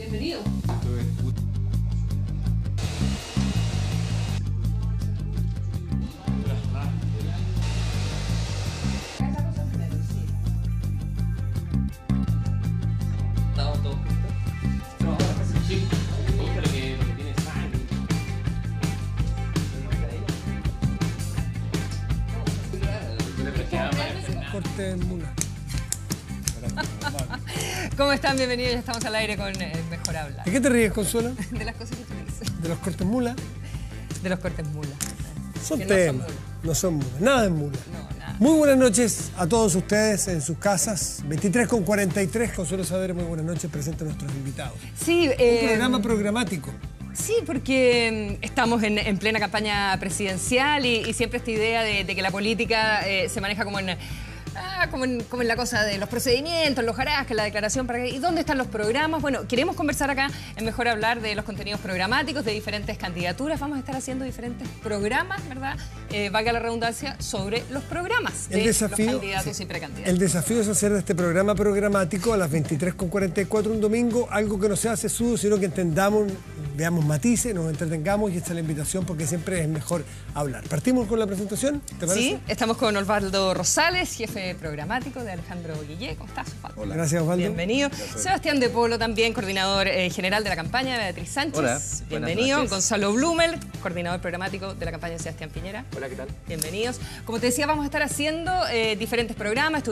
Bienvenido. Corte mula. ¿Cómo están? Bienvenidos. Ya estamos al aire con Mejor Hablar. ¿De qué te ríes, Consuelo? De las cosas que tú dices. ¿De los cortes mula? De los cortes mula. Son Que temas. No son mula. Nada es mula. No, nada. Muy buenas noches a todos ustedes en sus casas. 23:43. Consuelo Saavedra, muy buenas noches. Presenta a nuestros invitados. Sí, Un programa programático. Sí, porque estamos en plena campaña presidencial y siempre esta idea de que la política se maneja como en la cosa de los procedimientos, los jarajes, la declaración, ¿y dónde están los programas? Bueno, queremos conversar acá en Mejor Hablar de los contenidos programáticos, de diferentes candidaturas. Vamos a estar haciendo diferentes programas, ¿verdad? Valga la redundancia, sobre los programas de los candidatos y precandidatos. El desafío es hacer de este programa programático a las 23:44 un domingo, algo que no sea sesudo, sino que entendamos, veamos matices, nos entretengamos, y esta es la invitación porque siempre es mejor hablar. ¿Partimos con la presentación? ¿Te parece? Sí, estamos con Osvaldo Rosales, jefe programático de Alejandro Guillé. ¿Cómo estás, Osvaldo? Hola. Gracias, Osvaldo. Bienvenido. Gracias. Sebastián de Polo también, coordinador general de la campaña de Beatriz Sánchez. Hola. Bienvenido. Gonzalo Blumel, coordinador programático de la campaña de Sebastián Piñera. Hola, ¿qué tal? Bienvenidos. Como te decía, vamos a estar haciendo diferentes programas.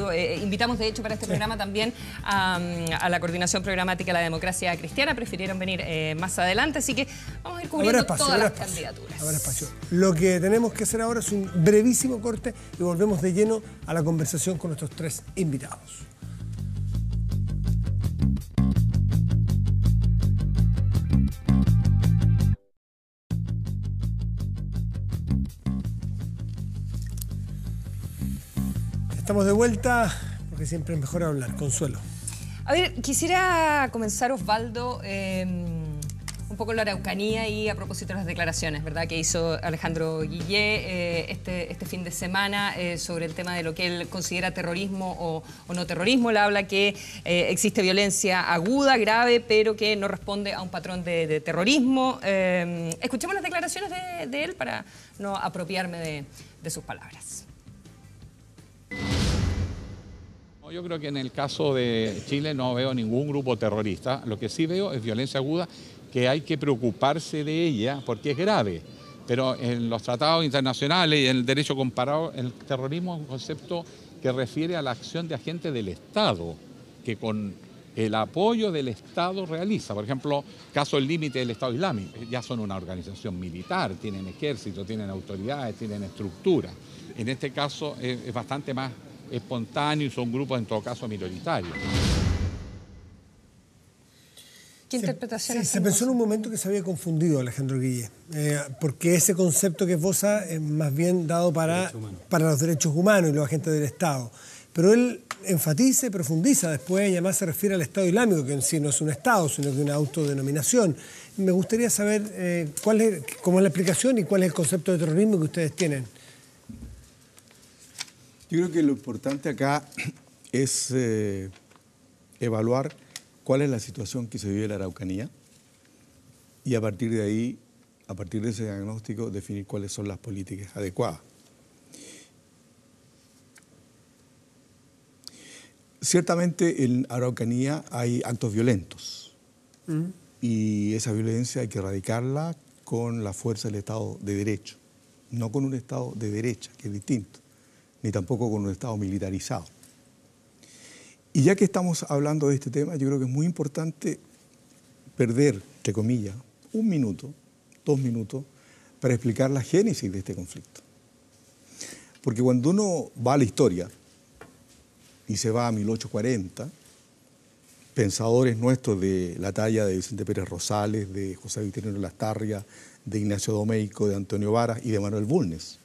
Invitamos, de hecho, para este programa también a la coordinación programática de la Democracia Cristiana. Prefirieron venir más adelante, así que vamos a ir cubriendo todas las candidaturas. Habrá espacio. Lo que tenemos que hacer ahora es un brevísimo corte y volvemos de lleno a la conversación con nuestros tres invitados. Estamos de vuelta porque siempre es mejor hablar. Consuelo. A ver, quisiera comenzar, Osvaldo, un poco en la Araucanía y a propósito de las declaraciones, ¿verdad?, que hizo Alejandro Guillé este fin de semana sobre el tema de lo que él considera terrorismo o no terrorismo. Él habla que existe violencia aguda, grave, pero que no responde a un patrón de terrorismo. Escuchemos las declaraciones de él para no apropiarme de sus palabras. Yo creo que en el caso de Chile no veo ningún grupo terrorista. Lo que sí veo es violencia aguda, que hay que preocuparse de ella porque es grave. Pero en los tratados internacionales y en el derecho comparado, el terrorismo es un concepto que refiere a la acción de agentes del Estado, que con el apoyo del Estado realiza. Por ejemplo, caso del límite del Estado Islámico. Ya son una organización militar, tienen ejército, tienen autoridades, tienen estructura. En este caso es bastante más espontáneo y son grupos en todo caso minoritarios. ¿Qué interpretación? Se pensó en un momento que se había confundido Alejandro Guillé, porque ese concepto que esboza es más bien dado para los derechos humanos y los agentes del Estado. Pero él enfatiza y profundiza después, y además se refiere al Estado Islámico, que en sí no es un Estado, sino que una autodenominación. Me gustaría saber cómo es la explicación y cuál es el concepto de terrorismo que ustedes tienen. Yo creo que lo importante acá es evaluar cuál es la situación que se vive en la Araucanía y a partir de ahí, a partir de ese diagnóstico, definir cuáles son las políticas adecuadas. Ciertamente en Araucanía hay actos violentos y esa violencia hay que erradicarla con la fuerza del Estado de Derecho, no con un Estado de derecha, que es distinto, ni tampoco con un Estado militarizado. Y ya que estamos hablando de este tema, yo creo que es muy importante perder, entre comillas, 1 minuto, 2 minutos, para explicar la génesis de este conflicto. Porque cuando uno va a la historia y se va a 1840, pensadores nuestros de la talla de Vicente Pérez Rosales, de José Victorino Lastarria, de Ignacio Domeyko, de Antonio Varas y de Manuel Bulnes,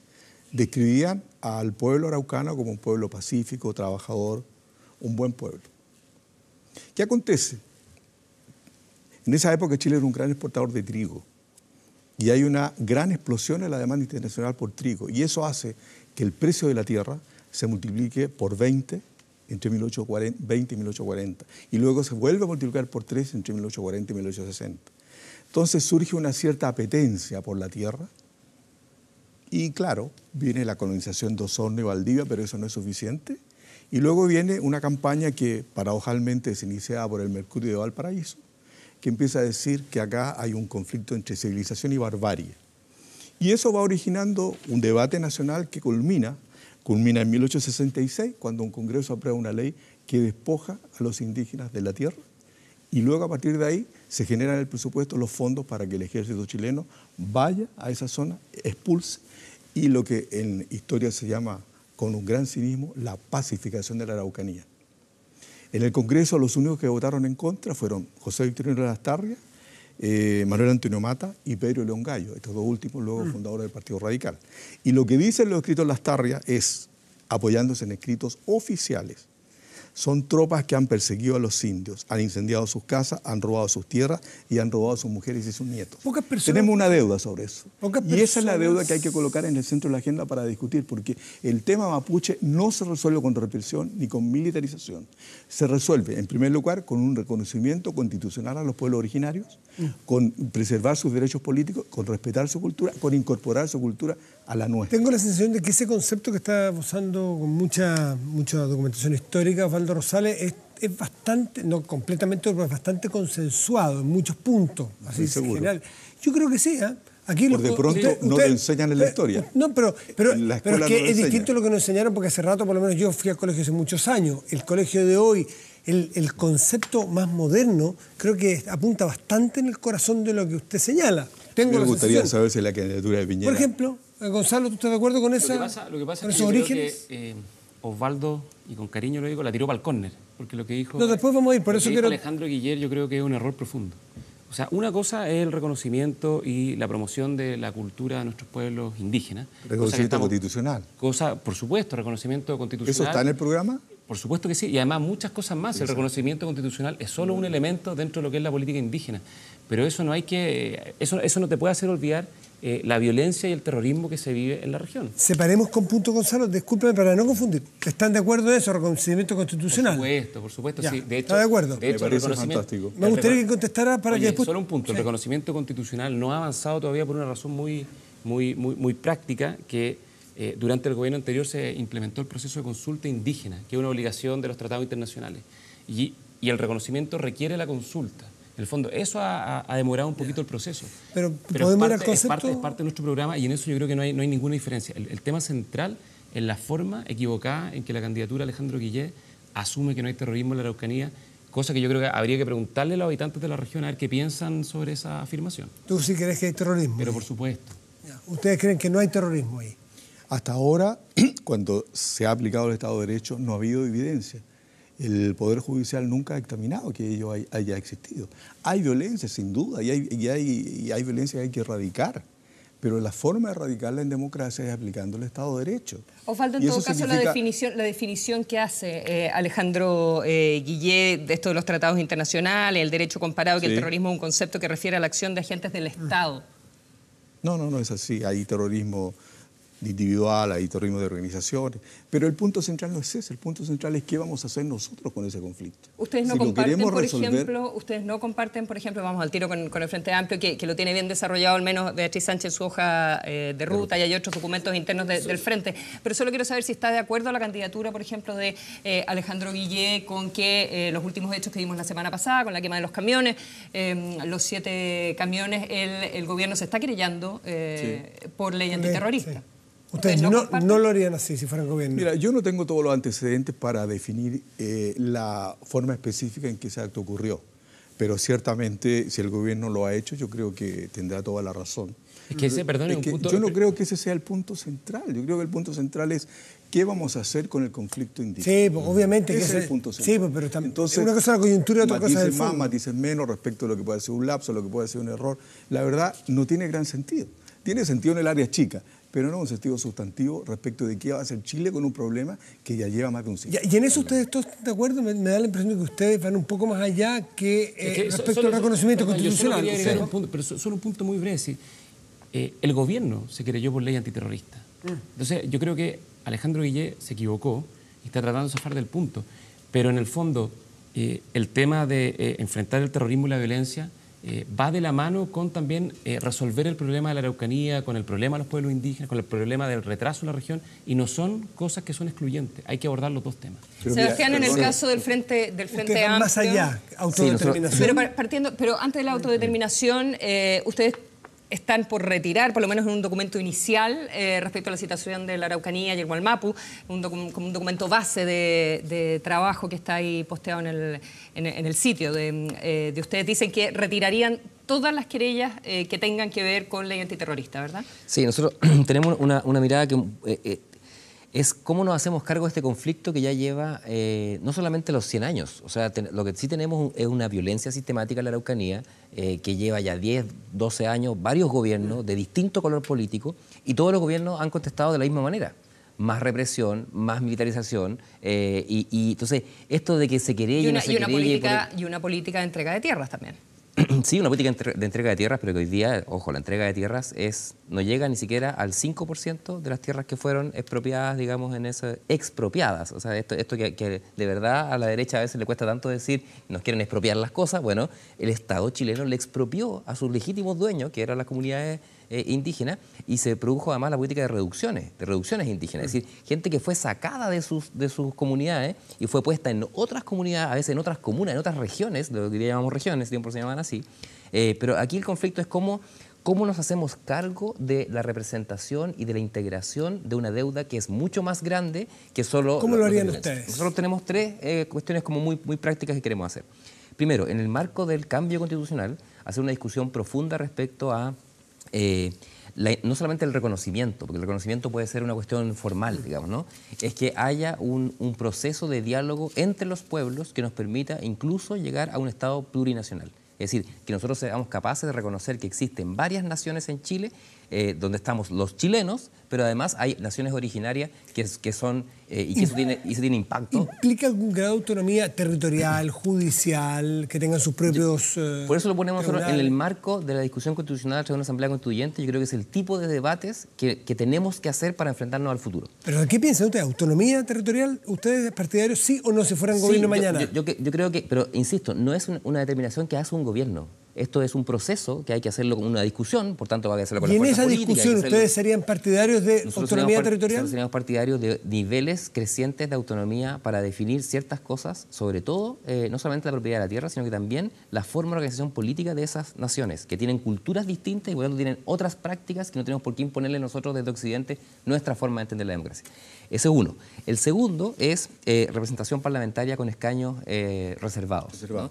describían al pueblo araucano como un pueblo pacífico, trabajador, un buen pueblo. ¿Qué acontece? En esa época Chile era un gran exportador de trigo y hay una gran explosión en la demanda internacional por trigo y eso hace que el precio de la tierra se multiplique por 20 entre 1820 y 1840, y luego se vuelve a multiplicar por 3 entre 1840 y 1860. Entonces surge una cierta apetencia por la tierra, y claro, viene la colonización de Osorno y Valdivia, pero eso no es suficiente, y luego viene una campaña que paradojalmente es iniciada por el Mercurio de Valparaíso, que empieza a decir que acá hay un conflicto entre civilización y barbarie. Y eso va originando un debate nacional que culmina en 1866, cuando un Congreso aprueba una ley que despoja a los indígenas de la tierra, y luego a partir de ahí se generan en el presupuesto los fondos para que el ejército chileno vaya a esa zona, expulse, y lo que en historia se llama, con un gran cinismo, la pacificación de la Araucanía. En el Congreso los únicos que votaron en contra fueron José Victorino Lastarria, Manuel Antonio Mata y Pedro León Gallo, estos dos últimos luego fundadores del Partido Radical. Y lo que dicen los escritos Lastarria es, apoyándose en escritos oficiales, son tropas que han perseguido a los indios, han incendiado sus casas, han robado sus tierras y han robado a sus mujeres y sus nietos. Tenemos una deuda sobre eso. Y esa es la deuda que hay que colocar en el centro de la agenda para discutir, porque el tema mapuche no se resuelve con represión ni con militarización. Se resuelve, en primer lugar, con un reconocimiento constitucional a los pueblos originarios, con preservar sus derechos políticos, con respetar su cultura, con incorporar su cultura a la nuestra. Tengo la sensación de que ese concepto que está usando con mucha documentación histórica Osvaldo Rosales es bastante, no completamente, pero es bastante consensuado en muchos puntos, así en general. Yo creo que sí, ¿eh? Aquí por de pronto no lo enseñan en la historia. No, pero es que no es distinto lo que nos enseñaron, porque hace rato, por lo menos yo fui al colegio hace muchos años. El colegio de hoy, el concepto más moderno, creo que apunta bastante en el corazón de lo que usted señala. Me gustaría saber si la candidatura de Piñera... Por ejemplo, Gonzalo, ¿tú estás de acuerdo con esa? Lo que pasa con es esos que orígenes? creo que Osvaldo, y con cariño lo digo, la tiró para el córner, porque lo que dijo... No, después vamos a ir, por eso quiero... Alejandro Guiller yo creo que es un error profundo. O sea, una cosa es el reconocimiento y la promoción de la cultura de nuestros pueblos indígenas. Reconocimiento constitucional. Por supuesto, reconocimiento constitucional. ¿Eso está en el programa? Por supuesto que sí, y además muchas cosas más. El reconocimiento constitucional es solo un elemento dentro de lo que es la política indígena. Pero eso no hay que... Eso no te puede hacer olvidar la violencia y el terrorismo que se vive en la región. Separemos con punto, Gonzalo, discúlpeme para no confundir. ¿Están de acuerdo en eso, reconocimiento constitucional? Por supuesto, ya, sí. De hecho, está de acuerdo. De hecho, me parece fantástico. Me gustaría que contestara para que después... Solo un punto, el reconocimiento constitucional no ha avanzado todavía por una razón muy práctica, que durante el gobierno anterior se implementó el proceso de consulta indígena, que es una obligación de los tratados internacionales. Y el reconocimiento requiere la consulta. En el fondo, eso ha demorado un poquito el proceso. Pero podemos ir al concepto... Es parte de nuestro programa, y en eso yo creo que no hay ninguna diferencia. El tema central es la forma equivocada en que la candidatura de Alejandro Guiller asume que no hay terrorismo en la Araucanía, cosa que yo creo que habría que preguntarle a los habitantes de la región a ver qué piensan sobre esa afirmación. ¿Tú sí crees que hay terrorismo? Pero por supuesto. ¿Ustedes creen que no hay terrorismo ahí? Hasta ahora, cuando se ha aplicado el Estado de Derecho, no ha habido evidencia. El Poder Judicial nunca ha examinado que ello haya existido. Hay violencia, sin duda, y hay violencia que hay que erradicar. Pero la forma de erradicarla en democracia es aplicando el Estado de Derecho. Osvaldo, en todo caso, la definición que hace Alejandro Guiller de esto de los tratados internacionales, el derecho comparado, que el terrorismo es un concepto que refiere a la acción de agentes del Estado. No es así. Hay terrorismo individual, hay terrorismo de organizaciones, pero el punto central no es ese, el punto central es qué vamos a hacer nosotros con ese conflicto. Ustedes no comparten, por ejemplo, vamos al tiro con el Frente Amplio, que lo tiene bien desarrollado, al menos Beatriz Sánchez en su hoja de ruta, y hay otros documentos internos del Frente, pero solo quiero saber si está de acuerdo a la candidatura, por ejemplo, de Alejandro Guiller, con que los últimos hechos que vimos la semana pasada, con la quema de los camiones, los 7 camiones, el gobierno se está querellando por ley antiterrorista. Sí. Ustedes no lo harían así si fueran gobierno. Mira, yo no tengo todos los antecedentes para definir la forma específica en que ese acto ocurrió, pero ciertamente si el gobierno lo ha hecho, yo creo que tendrá toda la razón. Es que ese, perdón, es un punto... Yo no creo que ese sea el punto central. Yo creo que el punto central es qué vamos a hacer con el conflicto indígena. Sí, pues, obviamente. Ese es el punto central. Sí, pues, pero también. Entonces, una cosa es la coyuntura y otra cosa es el fondo. Matices más, matices menos respecto a lo que puede ser un lapso, lo que puede ser un error. La verdad, no tiene gran sentido. Tiene sentido en el área chica, pero no un sentido sustantivo respecto de qué va a hacer Chile con un problema que ya lleva más de un siglo. ¿Y en eso ustedes todos están de acuerdo? Me da la impresión de que ustedes van un poco más allá que respecto al reconocimiento constitucional. Yo solo quería agregar un punto, pero solo un punto muy breve. ¿Sí? El gobierno se querelló por ley antiterrorista. Entonces, yo creo que Alejandro Guiller se equivocó y está tratando de zafar del punto. Pero en el fondo, el tema de enfrentar el terrorismo y la violencia va de la mano con también resolver el problema de la Araucanía, con el problema de los pueblos indígenas, con el problema del retraso en la región, y no son cosas que son excluyentes. Hay que abordar los dos temas. Sebastián, en el caso del Frente Amplio... Más allá, autodeterminación. Pero antes de la autodeterminación, ustedes están por retirar, por lo menos en un documento inicial, respecto a la situación de la Araucanía y el Gualmapu, como un documento base de trabajo que está ahí posteado en el sitio de ustedes. Dicen que retirarían todas las querellas que tengan que ver con ley antiterrorista, ¿verdad? Sí, nosotros tenemos una mirada que... es cómo nos hacemos cargo de este conflicto que ya lleva no solamente los 100 años, o sea, lo que sí tenemos es una violencia sistemática en la Araucanía que lleva ya 10, 12 años, varios gobiernos de distinto color político, y todos los gobiernos han contestado de la misma manera. Más represión, más militarización, y entonces esto de que se querelle... Y una política de entrega de tierras también. Sí, una política de entrega de tierras, pero que hoy día, ojo, la entrega de tierras no llega ni siquiera al 5% de las tierras que fueron expropiadas, digamos, expropiadas. O sea, esto que de verdad a la derecha a veces le cuesta tanto decir, nos quieren expropiar las cosas. Bueno, el Estado chileno le expropió a sus legítimos dueños, que eran las comunidades indígenas, y se produjo además la política de reducciones indígenas. Es decir, gente que fue sacada de sus comunidades y fue puesta en otras comunidades, a veces en otras comunas, en otras regiones, lo que llamamos regiones, tiempo se llamaban así. Pero aquí el conflicto es cómo nos hacemos cargo de la representación y de la integración de una deuda que es mucho más grande que solo... ¿Cómo lo harían ustedes? Nosotros tenemos tres cuestiones como muy prácticas que queremos hacer. Primero, en el marco del cambio constitucional, hacer una discusión profunda respecto a no solamente el reconocimiento, porque el reconocimiento puede ser una cuestión formal, digamos, ¿no? Es que haya un proceso de diálogo entre los pueblos que nos permita incluso llegar a un Estado plurinacional. Es decir, que nosotros seamos capaces de reconocer que existen varias naciones en Chile, donde estamos los chilenos, pero además hay naciones originarias que son, y que eso tiene impacto. ¿Implica algún grado de autonomía territorial, judicial, que tengan sus propios... Por eso lo ponemos nosotros en el marco de la discusión constitucional a través de una asamblea constituyente. Yo creo que es el tipo de debates que tenemos que hacer para enfrentarnos al futuro. ¿Pero qué piensan ustedes? ¿Autonomía territorial? ¿Ustedes partidarios sí o no si fueran gobierno mañana? Yo creo que, pero insisto, no es una determinación que hace un gobierno. Esto es un proceso que hay que hacerlo con una discusión, por tanto va a hacerlo con las fuerzas políticas. ¿Y en esa discusión ustedes serían partidarios de autonomía territorial? Nosotros seríamos partidarios de niveles crecientes de autonomía para definir ciertas cosas, sobre todo, no solamente la propiedad de la tierra, sino que también la forma de organización política de esas naciones, que tienen culturas distintas y por lo tanto tienen otras prácticas que no tenemos por qué imponerle nosotros desde Occidente nuestra forma de entender la democracia. Ese es uno. El segundo es representación parlamentaria con escaños reservados. ¿No?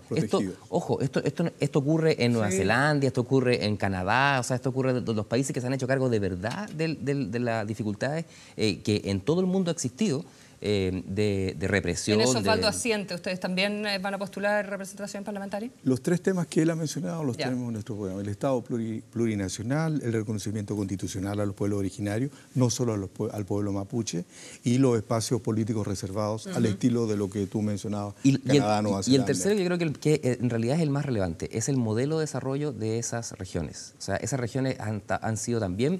Esto ocurre en Nueva Zelanda, esto ocurre en Canadá, o sea, esto ocurre en los países que se han hecho cargo de verdad de las dificultades que en todo el mundo ha existido. De represión. En eso Osvaldo asiente. ¿Ustedes también van a postular representación parlamentaria? Los tres temas que él ha mencionado los tenemos en nuestro programa. El Estado plurinacional, el reconocimiento constitucional a los pueblos originarios, no solo al pueblo mapuche, y los espacios políticos reservados al estilo de lo que tú mencionabas, Canadá, Nueva Zelanda. Y el tercero, yo creo que en realidad es el más relevante, es el modelo de desarrollo de esas regiones. O sea, esas regiones han sido también,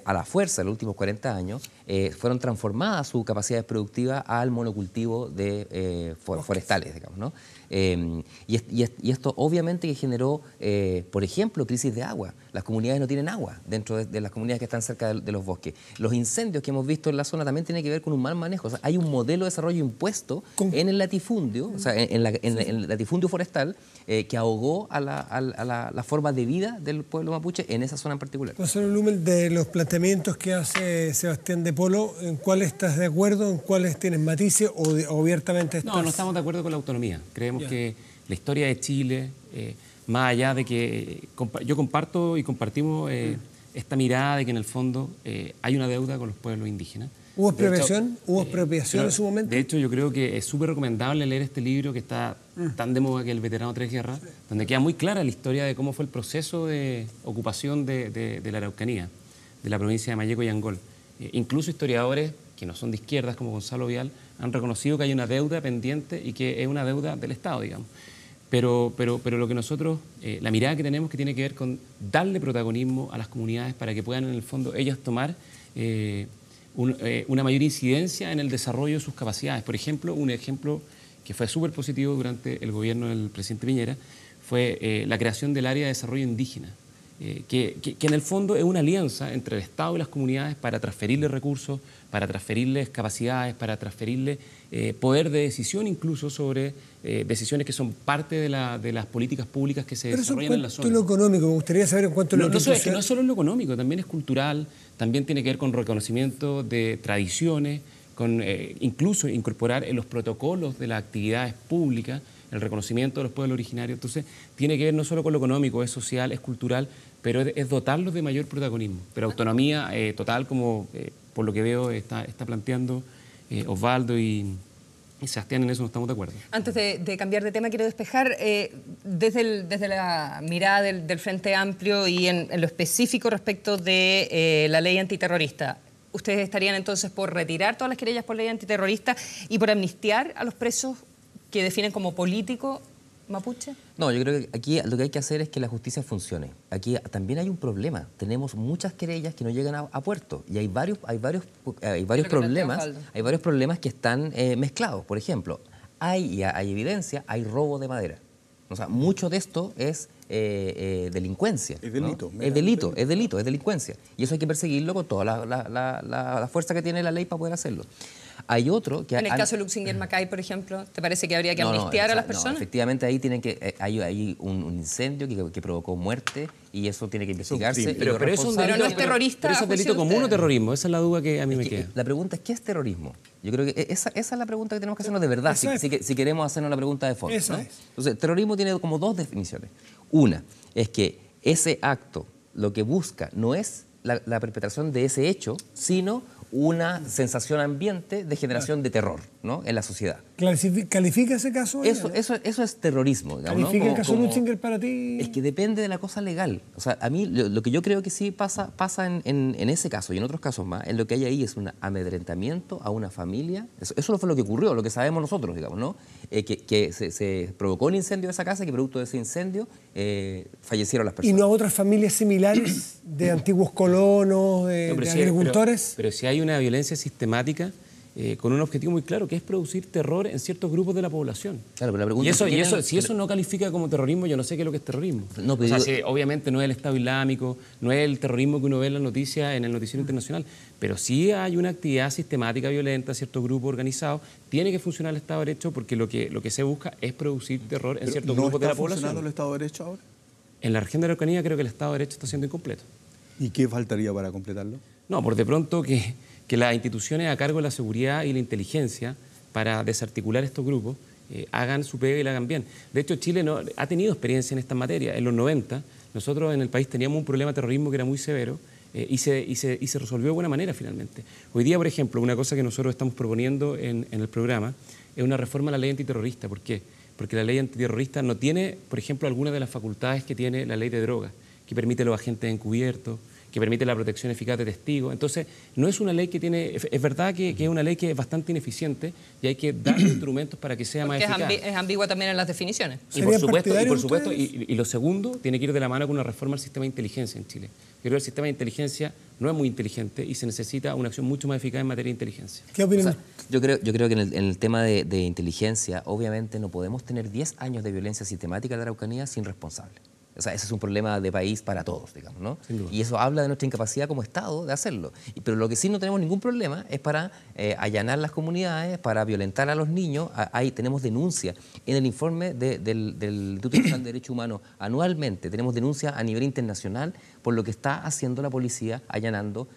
a la fuerza, en los últimos 40 años, fueron transformadas sus capacidades productivas al monocultivo de forestales, digamos, ¿no? Y esto obviamente que generó, por ejemplo, crisis de agua. Las comunidades no tienen agua dentro de las comunidades que están cerca de los bosques. Los incendios que hemos visto en la zona también tienen que ver con un mal manejo. O sea, hay un modelo de desarrollo impuesto en el latifundio, o sea, en el latifundio forestal, que ahogó a la forma de vida del pueblo mapuche en esa zona en particular. Gonzalo Blumel, de los planteamientos que hace Sebastián de Polo, ¿en cuáles estás de acuerdo? ¿En cuáles tienes matices o abiertamente estás...? No estamos de acuerdo con la autonomía. Creemos que la historia de Chile, más allá de que yo comparto y compartimos esta mirada de que en el fondo hay una deuda con los pueblos indígenas. ¿Hubo expropiación? ¿Hubo expropiación en su momento? De hecho, yo creo que es súper recomendable leer este libro que está tan de moda, que El veterano Tres Guerras, donde queda muy clara la historia de cómo fue el proceso de ocupación de la Araucanía, de la provincia de Malleco y Angol. Incluso historiadores que no son de izquierdas, como Gonzalo Vial, han reconocido que hay una deuda pendiente y que es una deuda del Estado, digamos. Pero lo que nosotros, la mirada que tenemos que tiene que ver con darle protagonismo a las comunidades para que puedan en el fondo ellas tomar una mayor incidencia en el desarrollo de sus capacidades. Por ejemplo, un ejemplo que fue súper positivo durante el gobierno del presidente Piñera fue la creación del área de desarrollo indígena, que en el fondo es una alianza entre el Estado y las comunidades para transferirles recursos, para transferirles capacidades, para transferirles poder de decisión incluso sobre decisiones que son parte de las políticas públicas que se desarrollan en la zona. Pero eso en cuanto a lo económico, me gustaría saber en cuanto a lo No es solo en lo económico, también es cultural, también tiene que ver con reconocimiento de tradiciones, con incluso incorporar en los protocolos de las actividades públicas el reconocimiento de los pueblos originarios. Entonces, tiene que ver no solo con lo económico, es social, es cultural, pero es dotarlos de mayor protagonismo. Pero autonomía total, como por lo que veo está planteando Osvaldo y Sebastián, en eso no estamos de acuerdo. Antes de cambiar de tema, quiero despejar desde la mirada del Frente Amplio y en lo específico respecto de la ley antiterrorista. ¿Ustedes estarían entonces por retirar todas las querellas por ley antiterrorista y por amnistiar a los presos que definen como político mapuche? No, yo creo que aquí lo que hay que hacer es que la justicia funcione. Aquí también hay un problema. Tenemos muchas querellas que no llegan a puerto y hay varios problemas que están mezclados. Por ejemplo, hay evidencia, hay robo de madera. O sea, mucho de esto es delincuencia. Es delito. ¿No? Es delincuencia. Y eso hay que perseguirlo con toda la fuerza que tiene la ley para poder hacerlo. Hay otro que... En el caso de Luxinger Macay, por ejemplo, ¿te parece que habría que amnistiar a las personas? No, efectivamente ahí tienen que hay un incendio que provocó muerte y eso tiene que investigarse. Sí, pero no es terrorista. ¿Pero eso es delito común o terrorismo? Esa es la duda que a mí me queda. La pregunta es, ¿qué es terrorismo? Yo creo que esa es la pregunta que tenemos que hacernos de verdad, si queremos hacernos la pregunta de fondo. ¿No? Entonces, terrorismo tiene como dos definiciones. Una es que ese acto lo que busca no es la perpetración de ese hecho, sino una sensación ambiente de generación de terror, ¿no?, en la sociedad. ¿Califica ese caso? Eso es terrorismo, digamos, ¿Califica ¿no? el caso Luxinger para ti? Es que depende de la cosa legal. O sea, a mí lo que yo creo que sí pasa en ese caso y en otros casos más, en lo que hay ahí es un amedrentamiento a una familia. Eso no fue lo que ocurrió, lo que sabemos nosotros, digamos, ¿no? Que se provocó un incendio de esa casa y que producto de ese incendio fallecieron las personas. ¿Y no a otras familias similares de antiguos colonos, de agricultores? Pero si hay una violencia sistemática con un objetivo muy claro, que es producir terror en ciertos grupos de la población. Claro, pero la pregunta si eso no califica como terrorismo, yo no sé qué es lo que es terrorismo. No, pero obviamente no es el Estado Islámico, no es el terrorismo que uno ve en las noticias, en el noticiero internacional, pero sí hay una actividad sistemática violenta, ciertos grupos organizados. Tiene que funcionar el Estado de Derecho porque lo que se busca es producir terror en ciertos grupos de la población. ¿No está funcionando el Estado de Derecho ahora? En la región de la Araucanía creo que el Estado de Derecho está siendo incompleto. ¿Y qué faltaría para completarlo? No, por de pronto que las instituciones a cargo de la seguridad y la inteligencia para desarticular estos grupos hagan su pega y la hagan bien. De hecho, Chile ha tenido experiencia en esta materia. En los 90, nosotros en el país teníamos un problema de terrorismo que era muy severo y se resolvió de buena manera finalmente. Hoy día, por ejemplo, una cosa que nosotros estamos proponiendo en el programa es una reforma a la ley antiterrorista. ¿Por qué? Porque la ley antiterrorista no tiene, por ejemplo, algunas de las facultades que tiene la ley de drogas, que permite a los agentes encubiertos, que permite la protección eficaz de testigos. Entonces, no es una ley que tiene... Es verdad que es una ley que es bastante ineficiente y hay que darle instrumentos para que sea más eficaz. Es ambigua también en las definiciones. Y por supuesto, y lo segundo, tiene que ir de la mano con una reforma al sistema de inteligencia en Chile. Yo creo que el sistema de inteligencia no es muy inteligente y se necesita una acción mucho más eficaz en materia de inteligencia. ¿Qué opinas? O sea, yo creo que en el tema de inteligencia, obviamente no podemos tener 10 años de violencia sistemática en la Araucanía sin responsable. O sea, ese es un problema de país para todos, digamos, ¿no? Y eso habla de nuestra incapacidad como Estado de hacerlo. Pero lo que sí no tenemos ningún problema es para allanar las comunidades, para violentar a los niños. Ahí tenemos denuncia. En el informe del Instituto Nacional de Derechos Humanos anualmente tenemos denuncia a nivel internacional por lo que está haciendo la policía allanando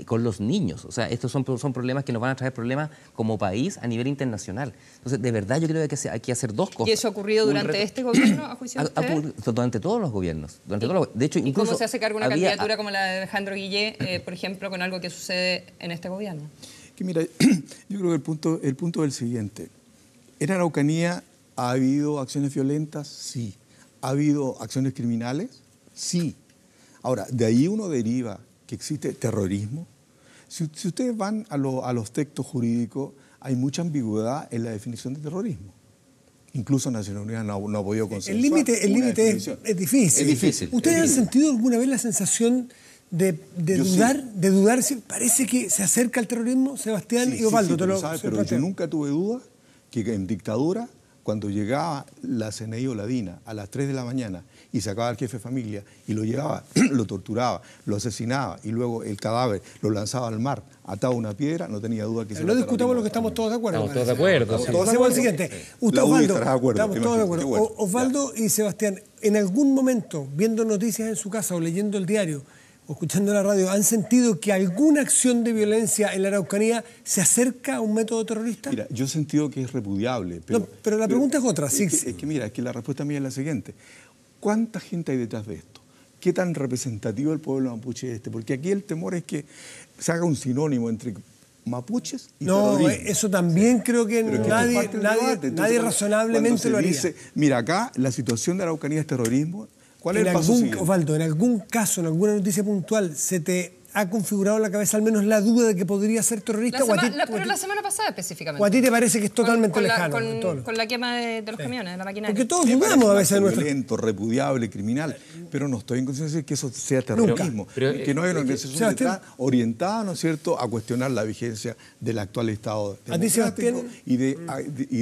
con los niños. O sea, estos son problemas que nos van a traer problemas como país a nivel internacional. Entonces, de verdad yo creo que hay que hacer dos cosas. ¿Y eso ha ocurrido durante este gobierno, a juicio de ustedes? Durante todos los gobiernos. De hecho, ¿Y cómo se hace cargo una candidatura como la de Alejandro Guillé, por ejemplo, con algo que sucede en este gobierno? Que mira, yo creo que el punto es el siguiente. ¿En Araucanía ha habido acciones violentas? Sí. ¿Ha habido acciones criminales? Sí. Ahora, de ahí uno deriva que existe terrorismo. Si ustedes van a los textos jurídicos, hay mucha ambigüedad en la definición de terrorismo. Incluso Naciones Unidas no ha podido consensuar. El límite es difícil. Es difícil. ¿Ustedes han sentido alguna vez la sensación de dudar si parece que se acerca al terrorismo, Sebastián y Osvaldo. Pero yo nunca tuve duda que en dictadura, cuando llegaba la CNI o la DINA a las 3 de la mañana y sacaba al jefe de familia y lo llevaba, lo torturaba, lo asesinaba y luego el cadáver lo lanzaba al mar, atado a una piedra, no tenía duda que se... No discutamos lo que estamos todos de acuerdo. Estamos todos de acuerdo. Hacemos el siguiente. Usted, Osvaldo, estamos todos de acuerdo. Bueno, Osvaldo y Sebastián, ¿en algún momento, viendo noticias en su casa o leyendo el diario o escuchando la radio, han sentido que alguna acción de violencia en la Araucanía se acerca a un método terrorista? Mira, yo he sentido que es repudiable. Pero la pregunta es otra. Es que la respuesta mía es la siguiente. ¿Cuánta gente hay detrás de esto? ¿Qué tan representativo el pueblo mapuche es este? Porque aquí el temor es que se haga un sinónimo entre mapuches y terrorismo. Eso también creo que nadie razonablemente lo haría. Dice, mira, acá la situación de Araucanía es terrorismo. ¿Cuál es el paso siguiente? Osvaldo, en algún caso, en alguna noticia puntual, ¿se te ha configurado en la cabeza al menos la duda de que podría ser terrorista? Pero la semana pasada específicamente. ¿O a ti te parece que es totalmente lejano? Con la quema de los camiones, de la maquinaria. Porque todos dudamos a veces de nuestro... violento, repudiable, criminal, pero no estoy en conciencia de que eso sea terrorismo. Que no hay una organización detrás orientada, ¿no es cierto?, a cuestionar la vigencia del actual Estado democrático y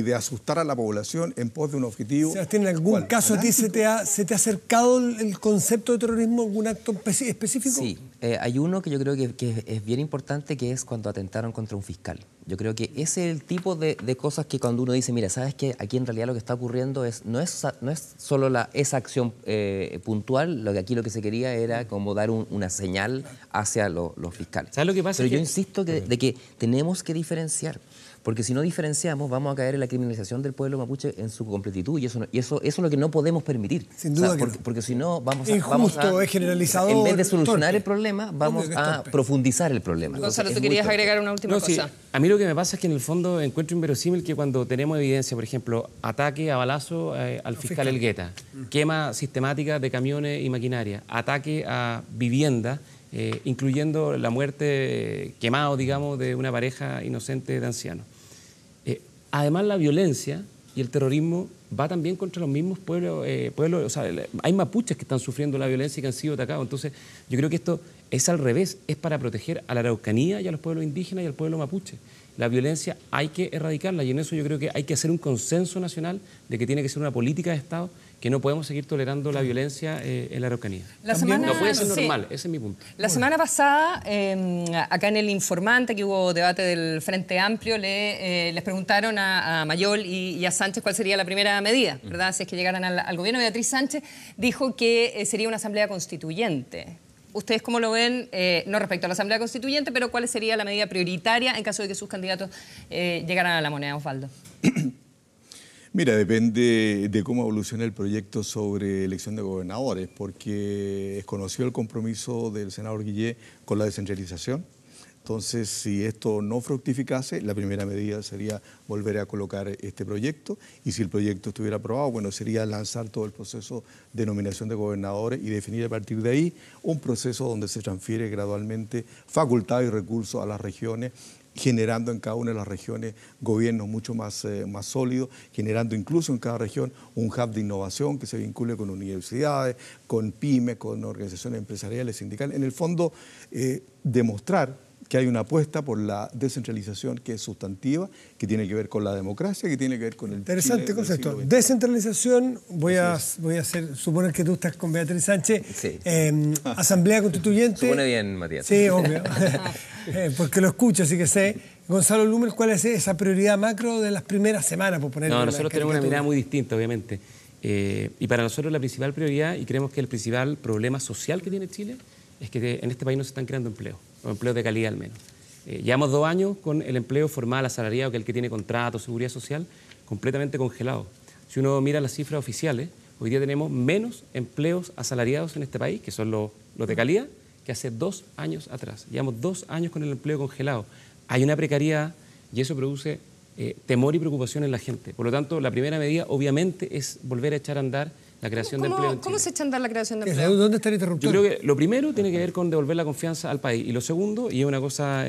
de asustar a la población en pos de un objetivo. Sebastián, ¿en algún caso a ti se te ha acercado el concepto de terrorismo, algún acto específico? Sí, hay uno que yo creo que es bien importante, que es cuando atentaron contra un fiscal. Yo creo que ese es el tipo de cosas que cuando uno dice, mira, ¿sabes qué? Aquí en realidad lo que está ocurriendo no es solo esa acción puntual, lo que se quería era como dar una señal hacia los fiscales. ¿Sabes lo que pasa? Pero yo insisto de que tenemos que diferenciar. Porque si no diferenciamos, vamos a caer en la criminalización del pueblo mapuche en su completitud, y eso es lo que no podemos permitir. Sin duda, porque si no, vamos a es generalizador. En vez de solucionar el problema, vamos a profundizar el problema. Gonzalo, tú querías agregar una última cosa. Sí. A mí lo que me pasa es que en el fondo encuentro inverosímil que cuando tenemos evidencia, por ejemplo, ataque a balazo al fiscal Elgueta, quema sistemática de camiones y maquinaria, ataque a vivienda, incluyendo la muerte quemado, digamos, de una pareja inocente de ancianos. Además, la violencia y el terrorismo va también contra los mismos pueblos. O sea, hay mapuches que están sufriendo la violencia y que han sido atacados. Entonces, yo creo que esto es al revés, es para proteger a la Araucanía y a los pueblos indígenas y al pueblo mapuche. La violencia hay que erradicarla, y en eso yo creo que hay que hacer un consenso nacional de que tiene que ser una política de Estado, que no podemos seguir tolerando la violencia en la Araucanía. No puede ser normal, ese es mi punto. La semana pasada, acá en El Informante, que hubo debate del Frente Amplio, les preguntaron a Mayol y a Sánchez cuál sería la primera medida, ¿verdad? Si es que llegaran al gobierno. Beatriz Sánchez dijo que sería una asamblea constituyente. ¿Ustedes cómo lo ven? No respecto a la asamblea constituyente, pero ¿cuál sería la medida prioritaria en caso de que sus candidatos llegaran a la moneda, Osvaldo? Mira, depende de cómo evolucione el proyecto sobre elección de gobernadores, porque es conocido el compromiso del senador Guillé con la descentralización. Entonces, si esto no fructificase, la primera medida sería volver a colocar este proyecto, y si el proyecto estuviera aprobado, bueno, sería lanzar todo el proceso de nominación de gobernadores y definir a partir de ahí un proceso donde se transfiere gradualmente facultad y recursos a las regiones, generando en cada una de las regiones gobiernos mucho más sólidos, generando incluso en cada región un hub de innovación que se vincule con universidades, con pymes, con organizaciones empresariales, sindicales. En el fondo, demostrar que hay una apuesta por la descentralización que es sustantiva, que tiene que ver con la democracia, que tiene que ver con el... Interesante concepto. Descentralización, voy a suponer que tú estás con Beatriz Sánchez. Sí. Asamblea Constituyente. Supone bien, Matías. Sí, obvio. Porque lo escucho, así que sé. Gonzalo Lumer, ¿cuál es esa prioridad macro de las primeras semanas, por ponerlo? No, nosotros tenemos una mirada muy distinta, obviamente. Y para nosotros la principal prioridad, y creemos que el principal problema social que tiene Chile, es que en este país no se están creando empleos, o empleos de calidad al menos. Llevamos 2 años con el empleo formal, asalariado, que es el que tiene contrato, seguridad social, completamente congelado. Si uno mira las cifras oficiales, hoy día tenemos menos empleos asalariados en este país, que son los de calidad, que hace 2 años atrás. Llevamos 2 años con el empleo congelado. Hay una precariedad y eso produce temor y preocupación en la gente. Por lo tanto, la primera medida, obviamente, es volver a echar a andar la creación de empleo en Chile. ¿Cómo se echa a andar la creación de empleo? ¿Dónde está el interruptor? Yo creo que lo primero tiene que ver con devolver la confianza al país. Y lo segundo, y es una cosa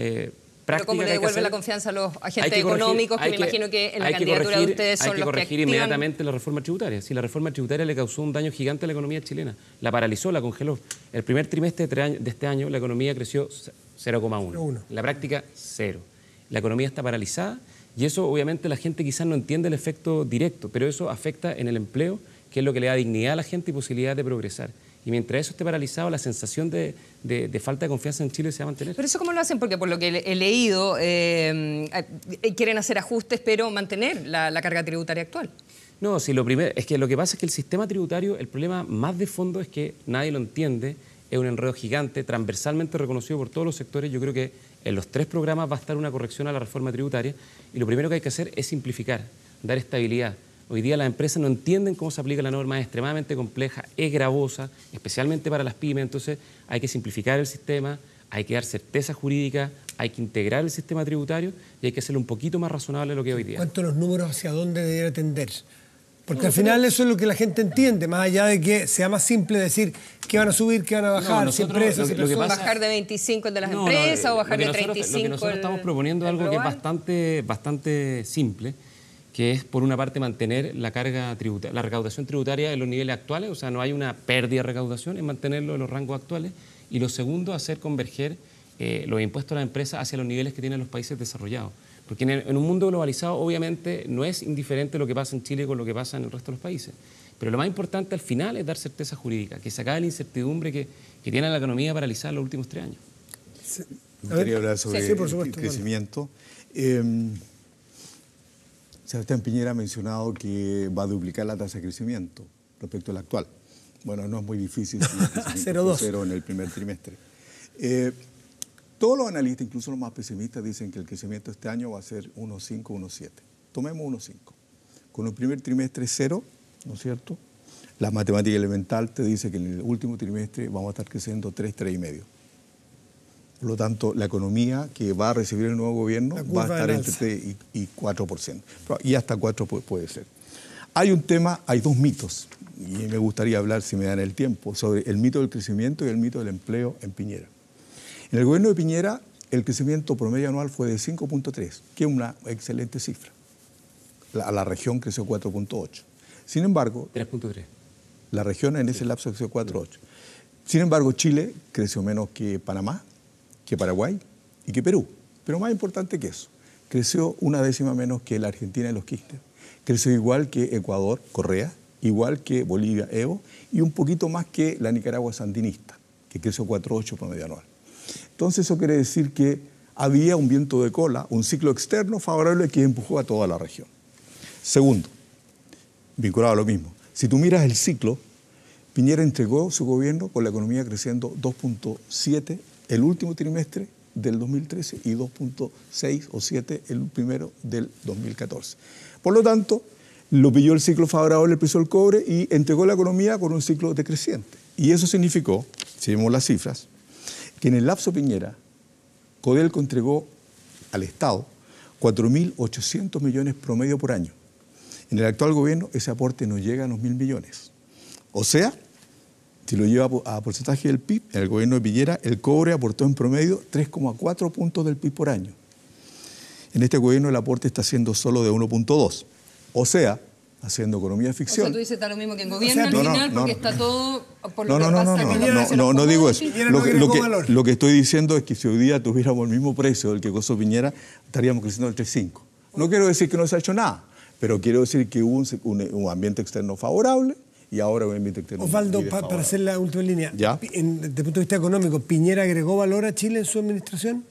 Pero ¿cómo le devuelve la confianza a los agentes económicos, que me imagino que en la candidatura de ustedes son los que activan? Hay que corregir inmediatamente la reforma tributaria. Si la reforma tributaria le causó un daño gigante a la economía chilena, la paralizó, la congeló. El primer trimestre de este año la economía creció 0,1. En la práctica, 0. La economía está paralizada y eso obviamente la gente quizás no entiende el efecto directo, pero eso afecta en el empleo, que es lo que le da dignidad a la gente y posibilidad de progresar. Y mientras eso esté paralizado, la sensación de falta de confianza en Chile se va a mantener. ¿Pero eso cómo lo hacen? Porque por lo que he leído, quieren hacer ajustes, pero mantener la carga tributaria actual. No, si lo primero es que lo que pasa es que el sistema tributario, el problema más de fondo es que nadie lo entiende, es un enredo gigante, transversalmente reconocido por todos los sectores. Yo creo que en los 3 programas va a estar una corrección a la reforma tributaria y lo primero que hay que hacer es simplificar, dar estabilidad. Hoy día las empresas no entienden cómo se aplica la norma, es extremadamente compleja, es gravosa, especialmente para las pymes, entonces hay que simplificar el sistema, hay que dar certeza jurídica, hay que integrar el sistema tributario y hay que hacerlo un poquito más razonable de lo que es hoy día. ¿Cuánto los números hacia dónde debería tender? Porque al final eso es lo que la gente entiende, más allá de que sea más simple decir qué van a subir, qué van a bajar, si empresas, si personas. ¿Bajar de 25 el de las empresas o bajar de 35 Lo que nosotros estamos proponiendo es algo que es bastante simple, que es, por una parte, mantener la recaudación tributaria en los niveles actuales, o sea, no hay una pérdida de recaudación, es mantenerlo en los rangos actuales, y lo segundo, hacer converger los impuestos a las empresas hacia los niveles que tienen los países desarrollados. Porque en un mundo globalizado, obviamente, no es indiferente lo que pasa en Chile con lo que pasa en el resto de los países. Pero lo más importante al final es dar certeza jurídica, que se acabe la incertidumbre que tiene la economía paralizada en los últimos 3 años. Sí. Quería hablar sobre el crecimiento. Sebastián Piñera ha mencionado que va a duplicar la tasa de crecimiento respecto a la actual. Bueno, no es muy difícil si el 0,2 en el primer trimestre. Todos los analistas, incluso los más pesimistas, dicen que el crecimiento este año va a ser 1,5, 1,7. Tomemos 1,5. Con el primer trimestre 0, ¿no es cierto? La matemática elemental te dice que en el último trimestre vamos a estar creciendo 3, 3,5. Por lo tanto, la economía que va a recibir el nuevo gobierno va a estar entre 3 y 4%. Y hasta 4 puede ser. Hay un tema, hay 2 mitos, y me gustaría hablar, si me dan el tiempo, sobre el mito del crecimiento y el mito del empleo en Piñera. En el gobierno de Piñera, el crecimiento promedio anual fue de 5,3, que es una excelente cifra. La región creció 4,8. Sin embargo... 3,3. La región en ese lapso creció 4,8. Sin embargo, Chile creció menos que Panamá, que Paraguay y que Perú. Pero más importante que eso, creció 1/10 menos que la Argentina y los Kirchner. Creció igual que Ecuador, Correa, igual que Bolivia, Evo, y un poquito más que la Nicaragua sandinista, que creció 4,8 promedio anual. Entonces eso quiere decir que había un viento de cola, un ciclo externo favorable que empujó a toda la región. Segundo, vinculado a lo mismo, si tú miras el ciclo, Piñera entregó su gobierno con la economía creciendo 2,7 el último trimestre del 2013 y 2,6 o 7 el primero del 2014. Por lo tanto, lo pilló el ciclo favorable el precio del cobre y entregó la economía con un ciclo decreciente. Y eso significó, si vemos las cifras, que en el lapso Piñera, Codelco entregó al Estado 4.800 millones promedio por año. En el actual gobierno ese aporte no llega a los 1.000 millones. O sea, si lo lleva a porcentaje del PIB, en el gobierno de Piñera el cobre aportó en promedio 3,4 puntos del PIB por año. En este gobierno el aporte está siendo solo de 1,2. O sea, haciendo economía ficción. O sea, tú dices está lo mismo que en gobierno al final, porque está todo por lo que pasa. No digo eso. Lo que estoy diciendo es que si hoy día tuviéramos el mismo precio del que costó Piñera, estaríamos creciendo el 3,5. No quiero decir que no se ha hecho nada, pero quiero decir que hubo un ambiente externo favorable y ahora un ambiente externo Osvaldo, para hacer la última línea, desde el punto de vista económico, ¿Piñera agregó valor a Chile en su administración?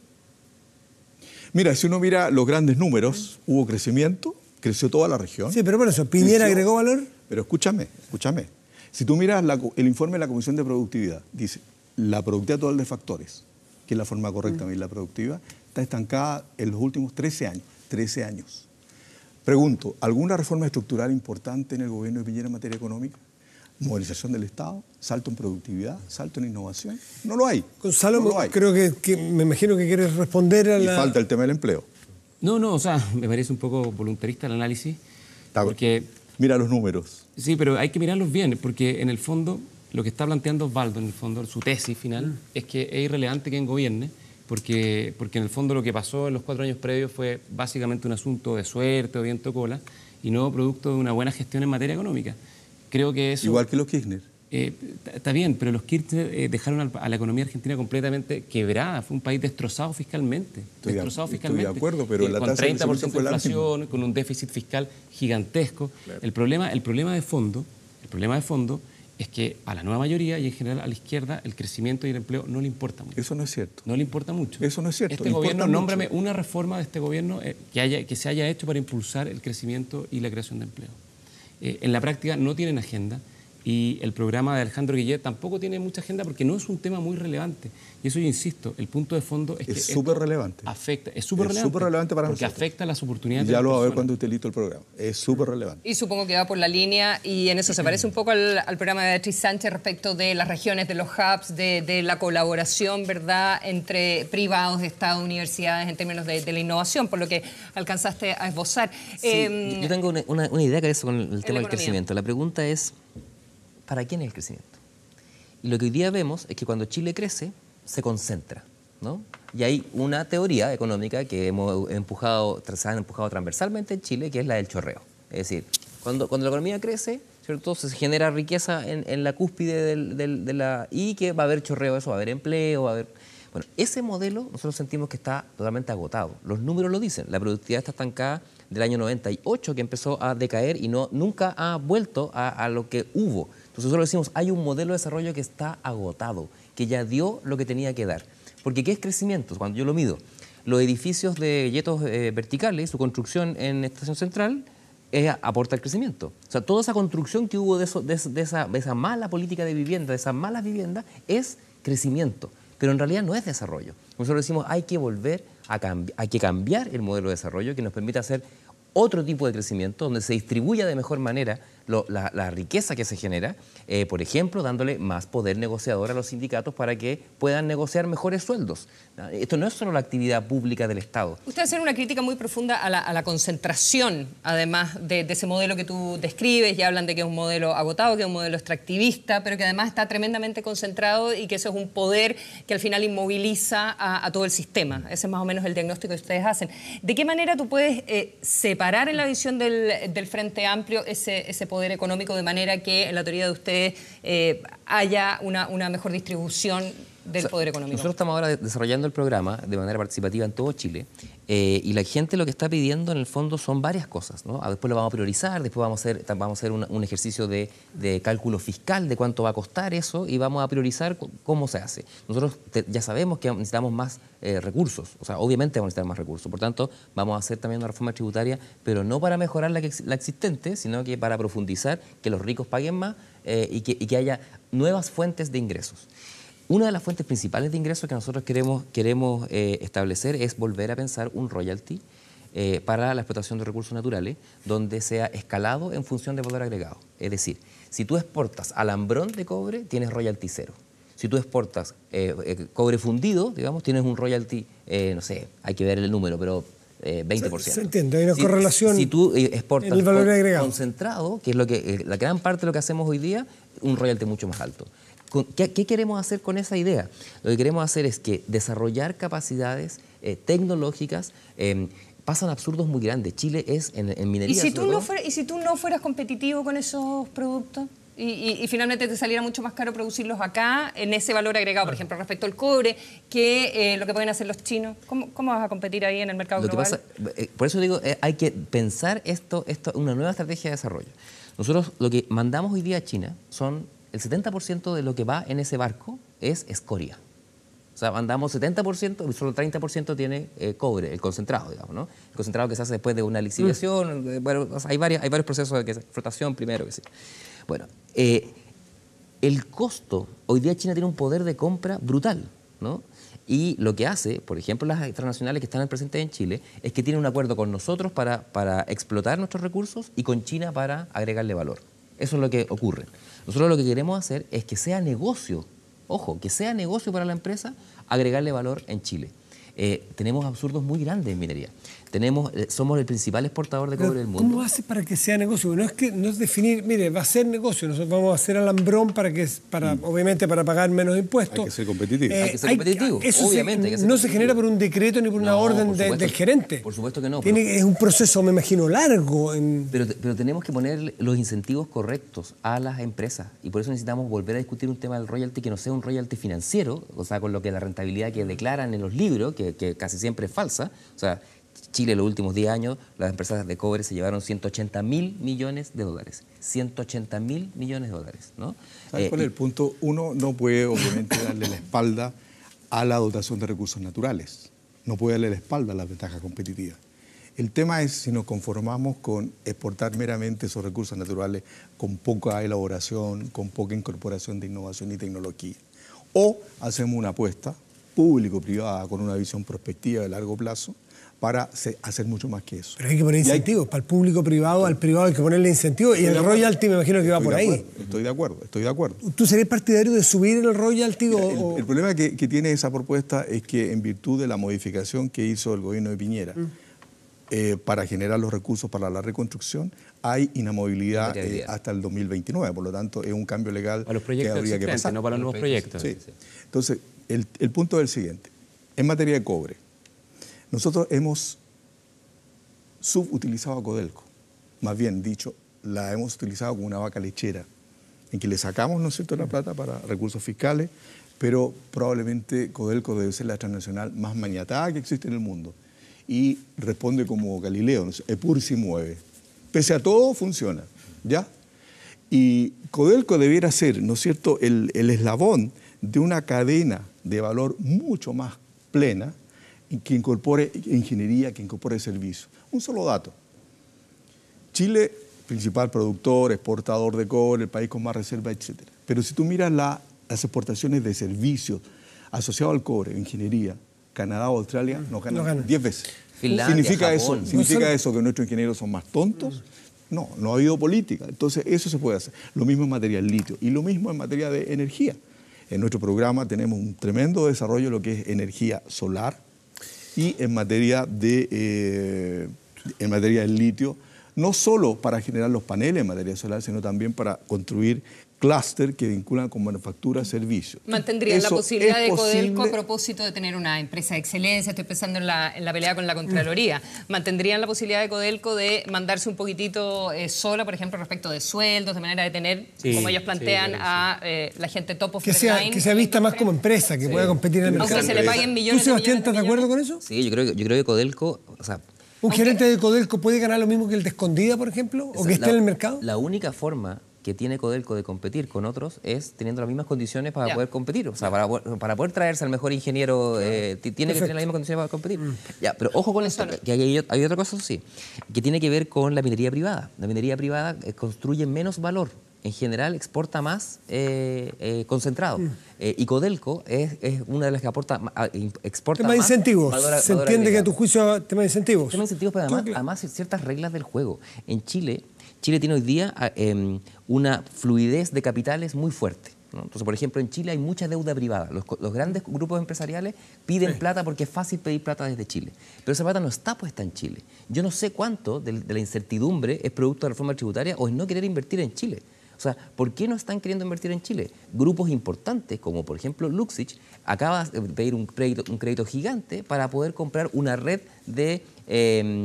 Mira, si uno mira los grandes números, hubo crecimiento, creció toda la región. Sí, pero por eso, ¿Piñera agregó valor? Pero escúchame. Si tú miras el informe de la Comisión de Productividad, dice, la productividad total de factores, que es la forma correcta de medir la productividad, está estancada en los últimos 13 años. 13 años. Pregunto, ¿alguna reforma estructural importante en el gobierno de Piñera en materia económica? ¿Movilización del Estado? ¿Salto en productividad? ¿Salto en innovación? No lo hay. Gonzalo, no lo hay. Creo que me imagino que quieres responder a la... Y falta el tema del empleo. No, o sea, me parece un poco voluntarista el análisis. Porque... Mira los números. Sí, pero hay que mirarlos bien, porque en el fondo, lo que está planteando Osvaldo, en el fondo, su tesis final, es que es irrelevante quién gobierne, porque en el fondo lo que pasó en los 4 años previos fue básicamente un asunto de suerte o viento de cola y no producto de una buena gestión en materia económica. Creo que eso... Igual que los Kirchner. Está bien, pero los Kirchner dejaron a la economía argentina completamente quebrada. Fue un país destrozado fiscalmente. Estoy de acuerdo, pero la con tasa de 30% de inflación, misma. con un déficit fiscal gigantesco. Claro. El problema de fondo es que a la nueva mayoría y en general a la izquierda el crecimiento y el empleo no le importa mucho. Eso no es cierto. No le importa mucho. Eso no es cierto. Este gobierno, nómbrame una reforma de este gobierno que se haya hecho para impulsar el crecimiento y la creación de empleo. En la práctica no tienen agenda. Y el programa de Alejandro Guillet tampoco tiene mucha agenda porque no es un tema muy relevante. Y eso yo insisto, el punto de fondo es que es súper relevante. Afecta, es súper relevante para porque nosotros. Afecta las oportunidades. Y ya lo va a ver cuando esté listo el programa. Es súper relevante. Y supongo que va por la línea, y en eso se parece un poco al programa de Beatriz Sánchez respecto de las regiones, de los hubs, de la colaboración, ¿verdad?, entre privados, Estado, universidades, en términos de la innovación, por lo que alcanzaste a esbozar. Sí, yo tengo una idea que es con el tema del crecimiento. La pregunta es, ¿para quién es el crecimiento? Y lo que hoy día vemos es que cuando Chile crece, se concentra, ¿no? Y hay una teoría económica que se han empujado transversalmente en Chile, que es la del chorreo. Es decir, cuando la economía crece, ¿cierto?, se genera riqueza en la cúspide y que va a haber chorreo, eso va a haber empleo, va a haber... Bueno, ese modelo nosotros sentimos que está totalmente agotado. Los números lo dicen. La productividad está estancada del año 98, que empezó a decaer y nunca ha vuelto a lo que hubo. Entonces nosotros decimos, hay un modelo de desarrollo que está agotado, que ya dio lo que tenía que dar. Porque ¿qué es crecimiento? Cuando yo lo mido, los edificios de yetos verticales, su construcción en Estación Central, aporta el crecimiento. O sea, toda esa construcción que hubo de esa mala política de vivienda, de esas malas viviendas, es crecimiento. Pero en realidad no es desarrollo. Nosotros decimos, hay que volver hay que cambiar el modelo de desarrollo que nos permita hacer otro tipo de crecimiento donde se distribuya de mejor manera la riqueza que se genera, por ejemplo, dándole más poder negociador a los sindicatos para que puedan negociar mejores sueldos. Esto no es solo la actividad pública del Estado. Usted hace una crítica muy profunda a la concentración, además de ese modelo que tú describes, y hablan de que es un modelo agotado, que es un modelo extractivista, pero que además está tremendamente concentrado y que eso es un poder que al final inmoviliza a todo el sistema. Ese es más o menos el diagnóstico que ustedes hacen. ¿De qué manera tú puedes separar en la visión del Frente Amplio ese poder económico de manera que en la teoría de ustedes haya una mejor distribución del poder económico? Nosotros estamos ahora desarrollando el programa de manera participativa en todo Chile y la gente lo que está pidiendo en el fondo son varias cosas, ¿no? Después lo vamos a priorizar, después vamos a hacer un ejercicio de cálculo fiscal de cuánto va a costar eso y vamos a priorizar cómo se hace. Nosotros ya sabemos que necesitamos más recursos, o sea, obviamente vamos a necesitar más recursos, por tanto vamos a hacer también una reforma tributaria, pero no para mejorar la existente, sino que para profundizar, que los ricos paguen más y que haya nuevas fuentes de ingresos. Una de las fuentes principales de ingresos que nosotros queremos establecer es volver a pensar un royalty para la explotación de recursos naturales, donde sea escalado en función de valor agregado. Es decir, si tú exportas alambrón de cobre, tienes royalty cero. Si tú exportas cobre fundido, digamos, tienes un royalty, no sé, hay que ver el número, pero 20%. Se entiende, hay una correlación. Si tú exportas el valor agregado concentrado, que es la gran parte de lo que hacemos hoy día, un royalty mucho más alto. ¿Qué queremos hacer con esa idea? Lo que queremos hacer es que desarrollar capacidades tecnológicas. Pasan absurdos muy grandes. Chile es en minería. ¿Y si tú no fueras competitivo con esos productos? Y finalmente te saliera mucho más caro producirlos acá, en ese valor agregado, por ejemplo, respecto al cobre, que lo que pueden hacer los chinos. ¿Cómo vas a competir ahí en el mercado global? Por eso digo, hay que pensar una nueva estrategia de desarrollo. Nosotros lo que mandamos hoy día a China son el 70% de lo que va en ese barco es escoria. O sea, mandamos 70% y solo 30% tiene cobre, el concentrado, digamos, ¿no? El concentrado que se hace después de una lixiviación. Bueno, o sea, hay varios procesos de flotación primero, que sí. Bueno, el costo, hoy día China tiene un poder de compra brutal, ¿no? Y lo que hace, por ejemplo, las transnacionales que están presentes en Chile, es que tienen un acuerdo con nosotros para explotar nuestros recursos y con China para agregarle valor. Eso es lo que ocurre. Nosotros lo que queremos hacer es que sea negocio, ojo, que sea negocio para la empresa agregarle valor en Chile. Tenemos absurdos muy grandes en minería. somos el principal exportador de cobre del mundo. ¿Cómo hace para que sea negocio? No es definir, mire, va a ser negocio, nosotros vamos a hacer alambrón obviamente para pagar menos impuestos. Hay que ser competitivo. Hay que ser competitivo, obviamente. No se genera por un decreto ni por una orden del gerente. Por supuesto que no. Es un proceso, me imagino, largo. Pero tenemos que poner los incentivos correctos a las empresas y por eso necesitamos volver a discutir un tema del royalty que no sea un royalty financiero, o sea, con lo que la rentabilidad que declaran en los libros, que casi siempre es falsa. O sea, Chile los últimos 10 años, las empresas de cobre se llevaron 180.000 millones de dólares. 180.000 millones de dólares, ¿no? ¿Sabes cuál es el punto? Uno no puede, obviamente, darle la espalda a la dotación de recursos naturales. No puede darle la espalda a las ventajas competitivas. El tema es si nos conformamos con exportar meramente esos recursos naturales con poca elaboración, con poca incorporación de innovación y tecnología. O hacemos una apuesta público-privada con una visión prospectiva de largo plazo para hacer mucho más que eso. Pero hay que poner incentivos. Para el público-privado, al privado hay que ponerle incentivos. Y el royalty me imagino que va por ahí. Estoy de acuerdo. ¿Tú serías partidario de subir el royalty? El problema que tiene esa propuesta es que en virtud de la modificación que hizo el gobierno de Piñera para generar los recursos para la reconstrucción, hay inamovilidad hasta el 2029. Por lo tanto, es un cambio legal para los proyectos que habría que pasar. No para los nuevos proyectos. Sí. Entonces, el punto es el siguiente. En materia de cobre, nosotros hemos subutilizado a Codelco. Más bien dicho, la hemos utilizado como una vaca lechera, en que le sacamos, ¿no es cierto?, la plata para recursos fiscales, pero probablemente Codelco debe ser la transnacional más maniatada que existe en el mundo. Y responde como Galileo, ¿no? Epur si mueve. Pese a todo, funciona, ¿ya? Y Codelco debiera ser, ¿no es cierto?, el eslabón de una cadena de valor mucho más plena, que incorpore ingeniería, que incorpore servicios. Un solo dato. Chile, principal productor, exportador de cobre, el país con más reservas, etc. Pero si tú miras las exportaciones de servicios asociados al cobre, ingeniería, Canadá o Australia, nos ganan 10 veces. Finlandia, ¿Significa eso que nuestros ingenieros son más tontos? No ha habido política. Entonces, eso se puede hacer. Lo mismo en materia de litio y lo mismo en materia de energía. En nuestro programa tenemos un tremendo desarrollo de lo que es energía solar y en materia del litio, no solo para generar los paneles en materia solar, sino también para construir clúster que vinculan con manufactura, servicios. ¿Mantendrían la posibilidad de Codelco a propósito de tener una empresa de excelencia? Estoy pensando en la pelea con la Contraloría. ¿Mantendrían la posibilidad de Codelco de mandarse un poquitito sola, por ejemplo, respecto de sueldos, de manera de tener, como ellos plantean, a la gente top of the line? Que sea vista más como empresa, que pueda competir en el mercado. Aunque se le paguen millones. ¿Tú, Sebastián, estás de acuerdo con eso? Sí, yo creo que Codelco... ¿Un gerente de Codelco puede ganar lo mismo que el de Escondida, por ejemplo? ¿O que esté en el mercado? La única forma que tiene Codelco de competir con otros es teniendo las mismas condiciones para poder competir. O sea, para poder traerse al mejor ingeniero, tiene que tener las mismas condiciones para competir. Pero ojo con esto, que hay otra cosa, sí, que tiene que ver con la minería privada. La minería privada construye menos valor. En general, exporta más concentrado. Y Codelco es una de las que exporta tema más. De incentivos. Se entiende que a tu juicio tema de incentivos. Tema de incentivos, pero además ciertas reglas del juego. En Chile tiene hoy día una fluidez de capitales muy fuerte, ¿no? Entonces, por ejemplo, en Chile hay mucha deuda privada. Los grandes grupos empresariales piden plata porque es fácil pedir plata desde Chile. Pero esa plata no está puesta en Chile. Yo no sé cuánto de la incertidumbre es producto de la reforma tributaria o es no querer invertir en Chile. O sea, ¿por qué no están queriendo invertir en Chile? Grupos importantes, como por ejemplo Luxich, acaba de pedir un crédito gigante para poder comprar una red de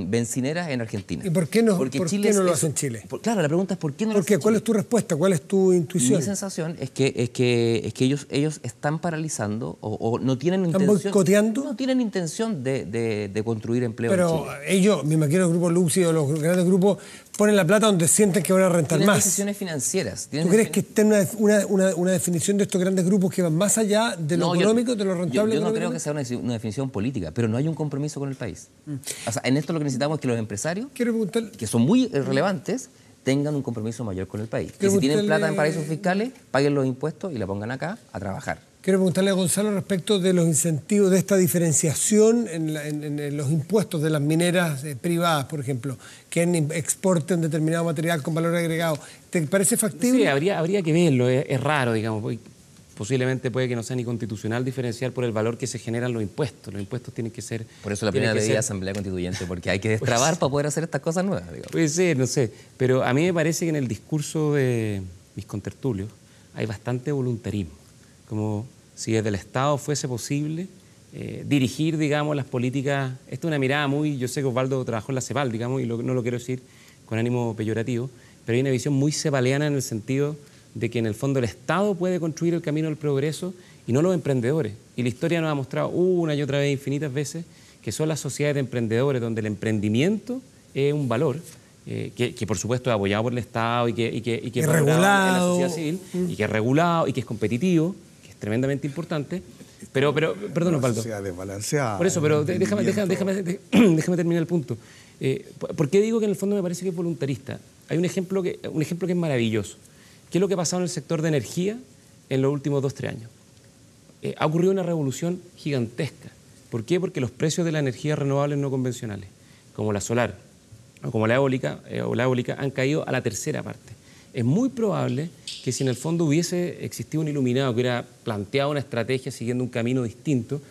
bencineras en Argentina. ¿Y por qué no lo hace en Chile? Claro, la pregunta es ¿por qué no lo hace en Chile? ¿Cuál es tu respuesta? ¿Cuál es tu intuición? Mi sensación es que ellos están paralizando o no tienen intención... ¿Están boicoteando? No tienen intención de construir empleo en Chile. Pero ellos, me imagino el grupo Luxich o los grandes grupos, ponen la plata donde sienten que van a rentar más. Decisiones financieras. ¿Tú crees que está una definición de estos grandes grupos que van más allá de lo económico, de lo rentable? Yo no creo que sea una definición política, pero no hay un compromiso con el país. O sea, en esto lo que necesitamos es que los empresarios, que son muy relevantes, tengan un compromiso mayor con el país. Que si tienen plata en paraísos fiscales, paguen los impuestos y la pongan acá a trabajar. Quiero preguntarle a Gonzalo respecto de los incentivos, de esta diferenciación en los impuestos de las mineras privadas, por ejemplo, que exporten determinado material con valor agregado. ¿Te parece factible? Sí, habría que verlo. Es raro, digamos. posiblemente puede que no sea ni constitucional diferenciar por el valor que se generan los impuestos. Los impuestos tienen que ser... Por eso la primera ley de asamblea constituyente, porque hay que destrabar para poder hacer estas cosas nuevas, digamos. Puede ser, no sé, pero a mí me parece que en el discurso de mis contertulios hay bastante voluntarismo, como si desde el Estado fuese posible dirigir, digamos, las políticas. Esta es una mirada muy... Yo sé que Osvaldo trabajó en la CEPAL, digamos, y no lo quiero decir con ánimo peyorativo, pero hay una visión muy cepaliana en el sentido de que en el fondo el Estado puede construir el camino del progreso y no los emprendedores. Y la historia nos ha mostrado una y otra vez, infinitas veces, que son las sociedades de emprendedores donde el emprendimiento es un valor que por supuesto es apoyado por el Estado y que es regulado en la sociedad civil, y que es regulado y que es competitivo, que es tremendamente importante. Pero perdón, Osvaldo. Desbalanceada. Por eso, pero déjame terminar el punto. ¿Por qué digo que en el fondo me parece que es voluntarista? Hay un ejemplo que es maravilloso. ¿Qué es lo que ha pasado en el sector de energía en los últimos 2-3 años? Ha ocurrido una revolución gigantesca. ¿Por qué? Porque los precios de las energías renovables no convencionales, como la solar o como la eólica, han caído a la tercera parte. Es muy probable que si en el fondo hubiese existido un iluminado que hubiera planteado una estrategia siguiendo un camino distinto,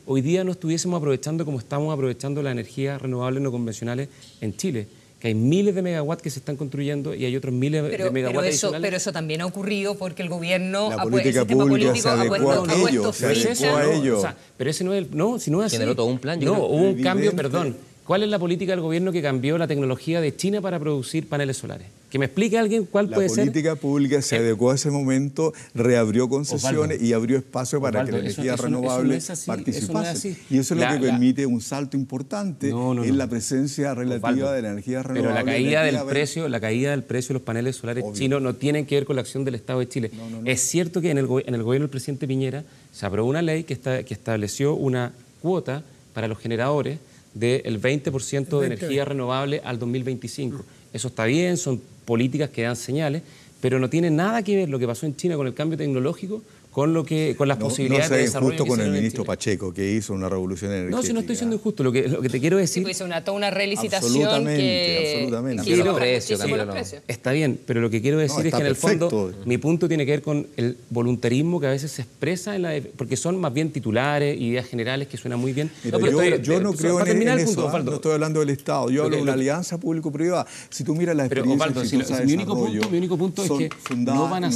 hoy día no estuviésemos aprovechando como estamos aprovechando las energías renovables no convencionales en Chile, que hay miles de megawatts que se están construyendo y hay otros miles de megawatts adicionales. Pero eso también ha ocurrido porque el gobierno, la política pública se adecuó a ello, pero ese no es si no es así. Generó todo un plan. No, hubo un cambio, perdón. ¿Cuál es la política del gobierno que cambió la tecnología de China para producir paneles solares? Que me explique alguien cuál puede ser. La política pública se adecuó a ese momento, reabrió concesiones, Osvaldo, y abrió espacio para que la energía renovable participase. Y eso es lo que permite un salto importante en la presencia relativa de la energía renovable. Pero la caída del precio de los paneles solares chinos no tienen que ver con la acción del Estado de Chile. Es cierto que en el gobierno del presidente Piñera se aprobó una ley que estableció una cuota para los generadores del 20% de energía renovable al 2025. Eso está bien, son políticas que dan señales, pero no tiene nada que ver lo que pasó en China con el cambio tecnológico con las posibilidades de desarrollo. Injusto con el ministro Pacheco, que hizo una revolución energética. No, si no estoy siendo injusto, lo que te quiero decir... Sí, pues toda una relicitación absolutamente. Está bien, pero lo que quiero decir es que en el fondo mi punto tiene que ver con el voluntarismo que a veces se expresa porque son más bien titulares, ideas generales que suenan muy bien. Yo no creo en eso, no estoy hablando del Estado, yo hablo de una alianza público-privada. Si tú miras la experiencia exitosa de desarrollo, mi único punto es que no van a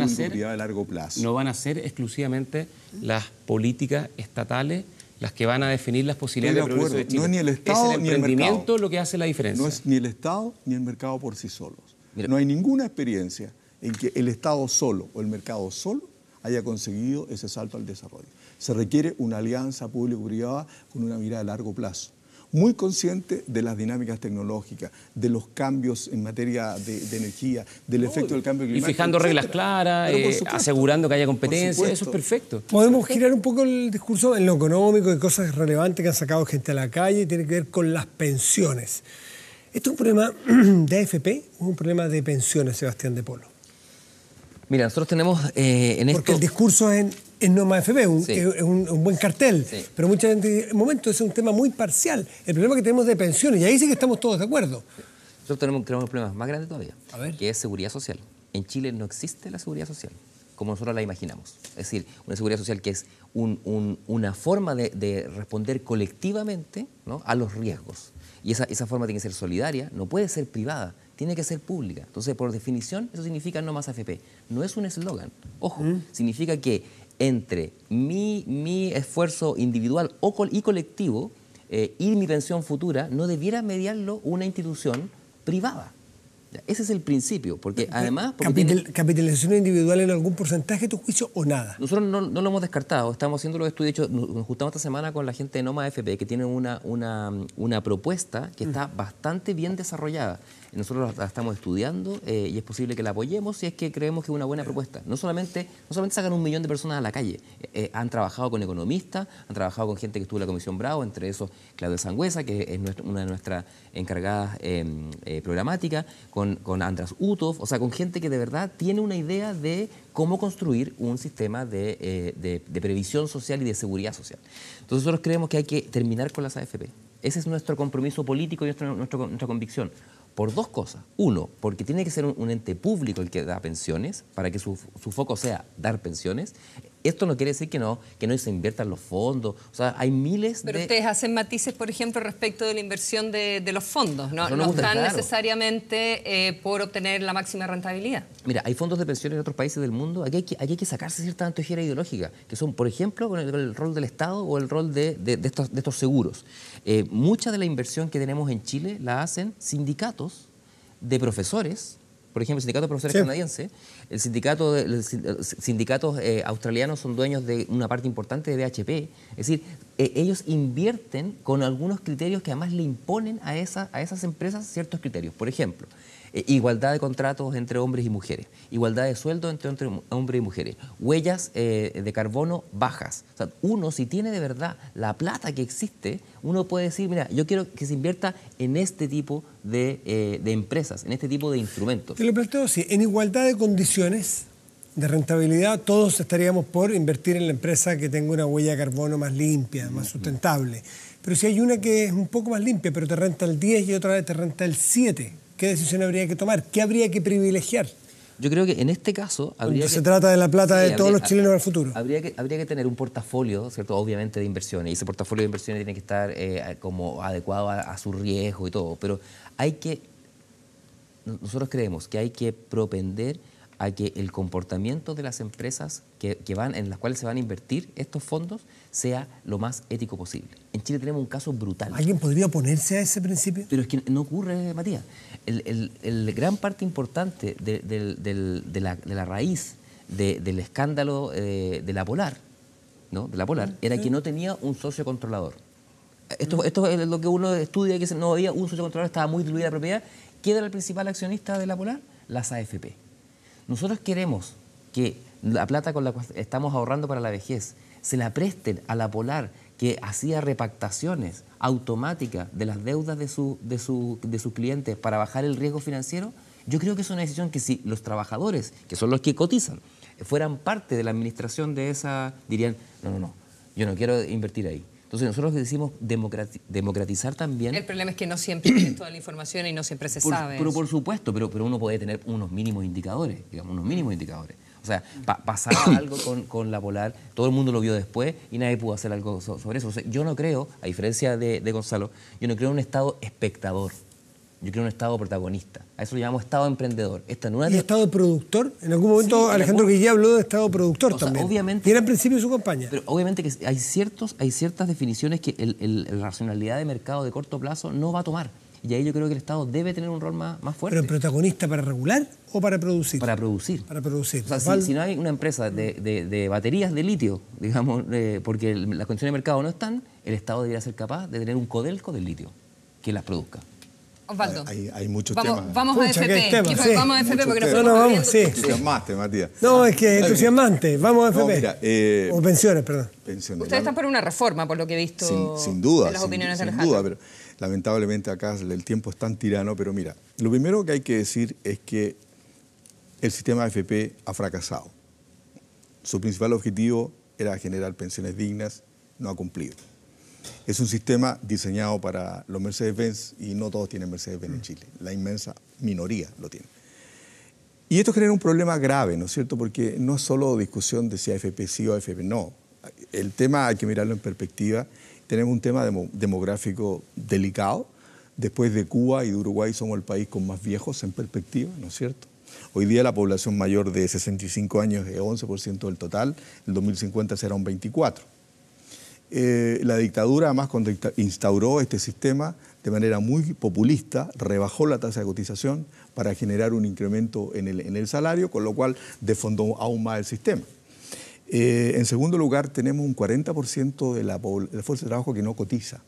ser de largo plazo. No van a ser exclusivamente las políticas estatales las que van a definir las posibilidades de progreso de Chile. No es ni el Estado es el ni el mercado lo que hace la diferencia. No es ni el Estado ni el mercado por sí solos. No hay ninguna experiencia en que el Estado solo o el mercado solo haya conseguido ese salto al desarrollo. Se requiere una alianza público-privada con una mirada a largo plazo, muy consciente de las dinámicas tecnológicas, de los cambios en materia de energía, del efecto del cambio climático. Y fijando reglas claras, asegurando que haya competencia, eso es perfecto. Podemos girar un poco el discurso en lo económico y cosas relevantes que han sacado gente a la calle, y tiene que ver con las pensiones. ¿Esto es un problema de AFP o es un problema de pensiones, Sebastián de Polo? Mira, nosotros tenemos Porque el discurso es no más AFP, es un buen cartel, pero mucha gente en momento es un tema muy parcial. El problema que tenemos de pensiones, y ahí sí que estamos todos de acuerdo. Nosotros tenemos un problema más grande todavía, que es seguridad social. En Chile no existe la seguridad social como nosotros la imaginamos. Es decir, una seguridad social que es una forma de responder colectivamente, ¿no?, a los riesgos. Y esa forma tiene que ser solidaria, no puede ser privada, tiene que ser pública. Entonces, por definición, eso significa no más AFP. No es un eslogan. Ojo, significa que entre mi esfuerzo individual y colectivo y mi pensión futura no debiera mediarlo una institución privada. Ese es el principio, porque además... ¿Capitalización individual en algún porcentaje, tu juicio, o nada? Nosotros no lo hemos descartado, estamos haciendo los estudios. De hecho, nos juntamos esta semana con la gente de Noma AFP, que tiene una propuesta que está bastante bien desarrollada. Nosotros la estamos estudiando y es posible que la apoyemos si es que creemos que es una buena propuesta. No solamente sacan 1 millón de personas a la calle, han trabajado con economistas, han trabajado con gente que estuvo en la Comisión Bravo, entre esos Claudia Sangüesa, que es una de nuestras encargadas programáticas, con András Utov, o sea, con gente que de verdad tiene una idea de cómo construir un sistema de previsión social y de seguridad social. Entonces nosotros creemos que hay que terminar con las AFP. Ese es nuestro compromiso político y nuestra convicción. por dos cosas. Uno, porque tiene que ser un ente público el que da pensiones, para que su foco sea dar pensiones. Esto no quiere decir que no se inviertan los fondos. O sea, hay miles Pero ustedes hacen matices, por ejemplo, respecto de la inversión de los fondos, ¿no? Eso No gusta, están claro, necesariamente por obtener la máxima rentabilidad. Mira, hay fondos de pensiones en otros países del mundo. Aquí hay que sacarse cierta antojera ideológica, que son, por ejemplo, con el rol del Estado o el rol de estos seguros. Mucha de la inversión que tenemos en Chile la hacen sindicatos de profesores. Por ejemplo, el sindicato de profesores canadiense, los sindicatos australianos son dueños de una parte importante de BHP. Es decir, ellos invierten con algunos criterios que además le imponen a esas empresas ciertos criterios. Por ejemplo, igualdad de contratos entre hombres y mujeres, igualdad de sueldo entre hombres y mujeres, huellas de carbono bajas. O sea, uno, si tiene de verdad la plata que existe, uno puede decir, mira, yo quiero que se invierta en este tipo de empresas, en este tipo de instrumentos. Te lo planteo así, en igualdad de condiciones de rentabilidad, todos estaríamos por invertir en la empresa que tenga una huella de carbono más limpia, más sustentable. Pero si hay una que es un poco más limpia, pero te renta el 10 y otra vez te renta el 7, ¿qué decisión habría que tomar? ¿Qué habría que privilegiar? Yo creo que en este caso habría se trata de la plata de todos los chilenos al futuro. Habría que tener un portafolio, ¿cierto? Obviamente de inversiones, y ese portafolio de inversiones tiene que estar como adecuado a su riesgo y todo, pero nosotros creemos que hay que propender a que el comportamiento de las empresas en las cuales se van a invertir estos fondos sea lo más ético posible. En Chile tenemos un caso brutal. ¿Alguien podría oponerse a ese principio? Pero es que no ocurre, Matías. El gran parte importante de la raíz del escándalo de la Polar, ¿no? De la Polar, era que no tenía un socio controlador. Esto es lo que uno estudia, que no había un socio controlador, estaba muy diluida la propiedad. ¿Quién era el principal accionista de la Polar? Las AFP. Nosotros queremos que la plata con la cual estamos ahorrando para la vejez se la presten a la Polar, que hacía repactaciones automáticas de las deudas de sus clientes para bajar el riesgo financiero. Yo creo que es una decisión que si los trabajadores, que son los que cotizan, fueran parte de la administración de esa, dirían, no, yo no quiero invertir ahí. Entonces nosotros decimos democratizar también. El problema es que no siempre tienes toda la información y no siempre se sabe. Pero por supuesto, pero uno puede tener unos mínimos indicadores, O sea, pasaba algo con la Polar, todo el mundo lo vio después y nadie pudo hacer algo sobre eso. O sea, yo no creo, a diferencia de Gonzalo, yo no creo en un Estado espectador. Yo creo en un Estado protagonista. A eso lo llamamos Estado emprendedor. ¿Y Estado productor? En algún momento Alejandro Guillé habló de Estado productor también. Obviamente, y era en principio su campaña. Pero obviamente que hay ciertas definiciones que la racionalidad de mercado de corto plazo no va a tomar. Y ahí yo creo que el Estado debe tener un rol más fuerte. ¿Pero protagonista para regular o para producir? Para producir. Para producir. O sea, si no hay una empresa de baterías de litio, digamos, porque las condiciones de mercado no están, el Estado debería ser capaz de tener un Codelco del litio que las produzca. Osvaldo, hay muchos temas. Vamos a FP. Vamos a FP porque nos vamos, sí. Entusiasmaste, Matías. No, es que es entusiasmante. Vamos a FP. Mira, o pensiones, perdón. Pensiones. Ustedes están por una reforma, por lo que he visto sin duda, de las opiniones de sin Alejandro. duda, pero lamentablemente acá el tiempo es tan tirano. Pero mira, lo primero que hay que decir es que el sistema AFP ha fracasado. Su principal objetivo era generar pensiones dignas, no ha cumplido. Es un sistema diseñado para los Mercedes-Benz y no todos tienen Mercedes-Benz en Chile. La inmensa minoría lo tiene. Y esto genera un problema grave, ¿no es cierto? Porque no es solo discusión de si AFP sí o AFP no. El tema hay que mirarlo en perspectiva. Tenemos un tema demográfico delicado. Después de Cuba y de Uruguay somos el país con más viejos en perspectiva, ¿no es cierto? Hoy día la población mayor de 65 años es 11% del total. En 2050 será un 24%. La dictadura, además, cuando instauró este sistema de manera muy populista, rebajó la tasa de cotización para generar un incremento en el salario, con lo cual desfondó aún más el sistema. En segundo lugar, tenemos un 40% de la fuerza de trabajo que no cotiza.